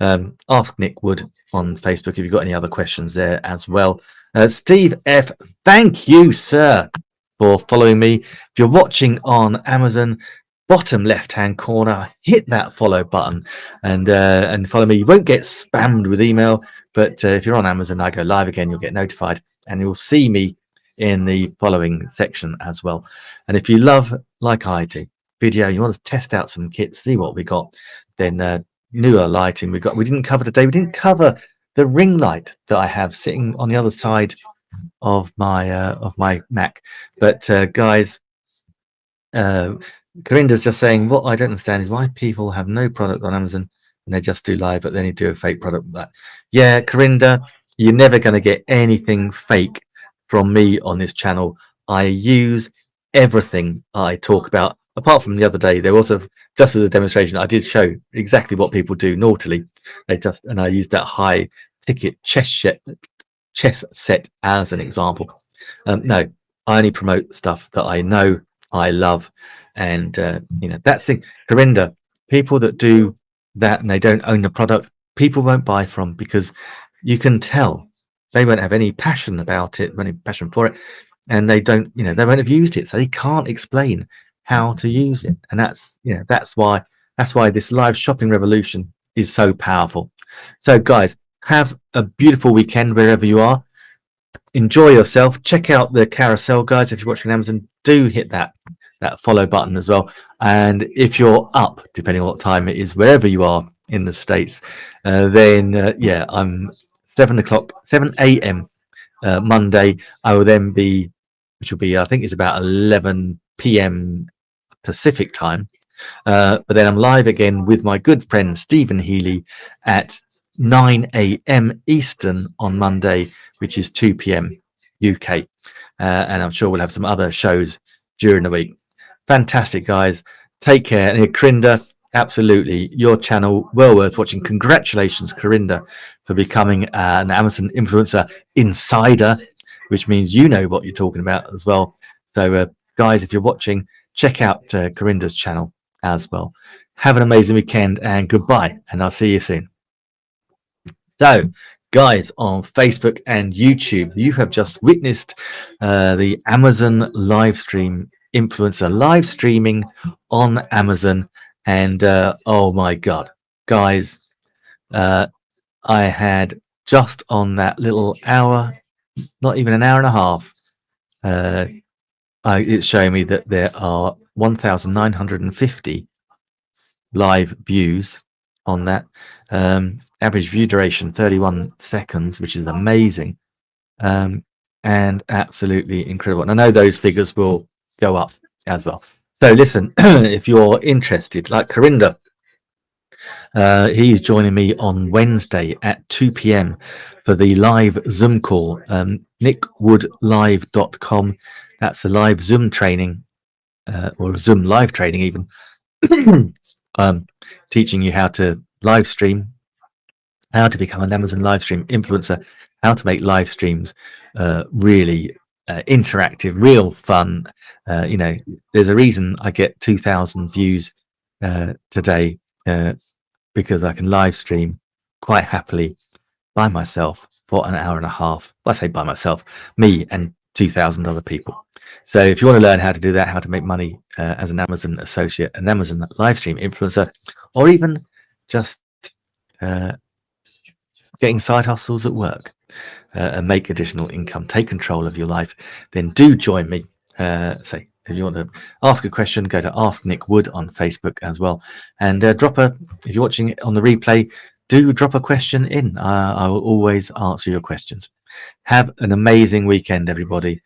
Ask Nick Wood on Facebook if you've got any other questions there as well. Steve F, thank you, sir, for following me. If you're watching on Amazon, bottom left hand corner, hit that follow button and follow me. You won't get spammed with email, but if you're on Amazon, I go live again, you'll get notified and you'll see me in the following section as well. And if you love, like I do, video, you want to test out some kits, see what we got, then newer lighting we didn't cover today. We didn't cover the ring light that I have sitting on the other side of my Mac. But guys, Corinda's just saying, what I don't understand is why people have no product on Amazon and they just do live, but then you do a fake product with that. Yeah, Corinda, you're never going to get anything fake from me on this channel. I use everything I talk about. Apart from the other day, there was just as a demonstration, I did show exactly what people do naughtily. And I used that high ticket chess set as an example. No, I only promote stuff that I know, I love, and that's the Corinda. People that do that and they don't own the product, people won't buy from, because you can tell they won't have any passion about it, any passion for it.
and they don't, they won't have used it, so they can't explain how to use it. And that's why this live shopping revolution is so powerful. So guys, have a beautiful weekend wherever you are. Enjoy yourself. Check out the carousel, guys. If you're watching Amazon, do hit that follow button as well. And if you're up, depending on what time it is, wherever you are in the States, then yeah, I'm 7 a.m. Monday. I will then be, which will be, I think it's about 11 p.m. Pacific time. But then I'm live again with my good friend Stephen Healy at 9 a.m. Eastern on Monday, which is 2 p.m. UK. And I'm sure we'll have some other shows during the week. Fantastic, guys. Take care. And Corinda, absolutely, your channel, well worth watching. Congratulations, Corinda, for becoming an Amazon influencer insider, which means you know what you're talking about as well. So, guys, if you're watching, check out Corinda's channel as well. Have an amazing weekend and goodbye, and I'll see you soon. So, guys, on Facebook and YouTube, you have just witnessed the Amazon live stream influencer live streaming on Amazon, and oh my god, guys, I had just on that little hour, not even an hour and a half, it's showing me that there are 1,950 live views on that. Average view duration 31 seconds, which is amazing, and absolutely incredible. And I know those figures will go up as well. So listen, if you're interested, like Corinda, he's joining me on Wednesday at 2 p.m. for the live Zoom call, nickwoodlive.com. That's a live Zoom training, or Zoom live training even, teaching you how to live stream, how to become an Amazon live stream influencer, how to make live streams really interactive, real fun. There's a reason I get 2,000 views today, because I can live stream quite happily by myself for an hour and a half. I say by myself, me and 2,000 other people. So if you want to learn how to do that, how to make money as an Amazon associate, an Amazon live stream influencer, or even just getting side hustles at work and make additional income, take control of your life, then do join me. Say if you want to ask a question, go to Ask Nick Wood on Facebook as well, and if you're watching it on the replay, do drop a question in. I will always answer your questions. Have an amazing weekend, everybody,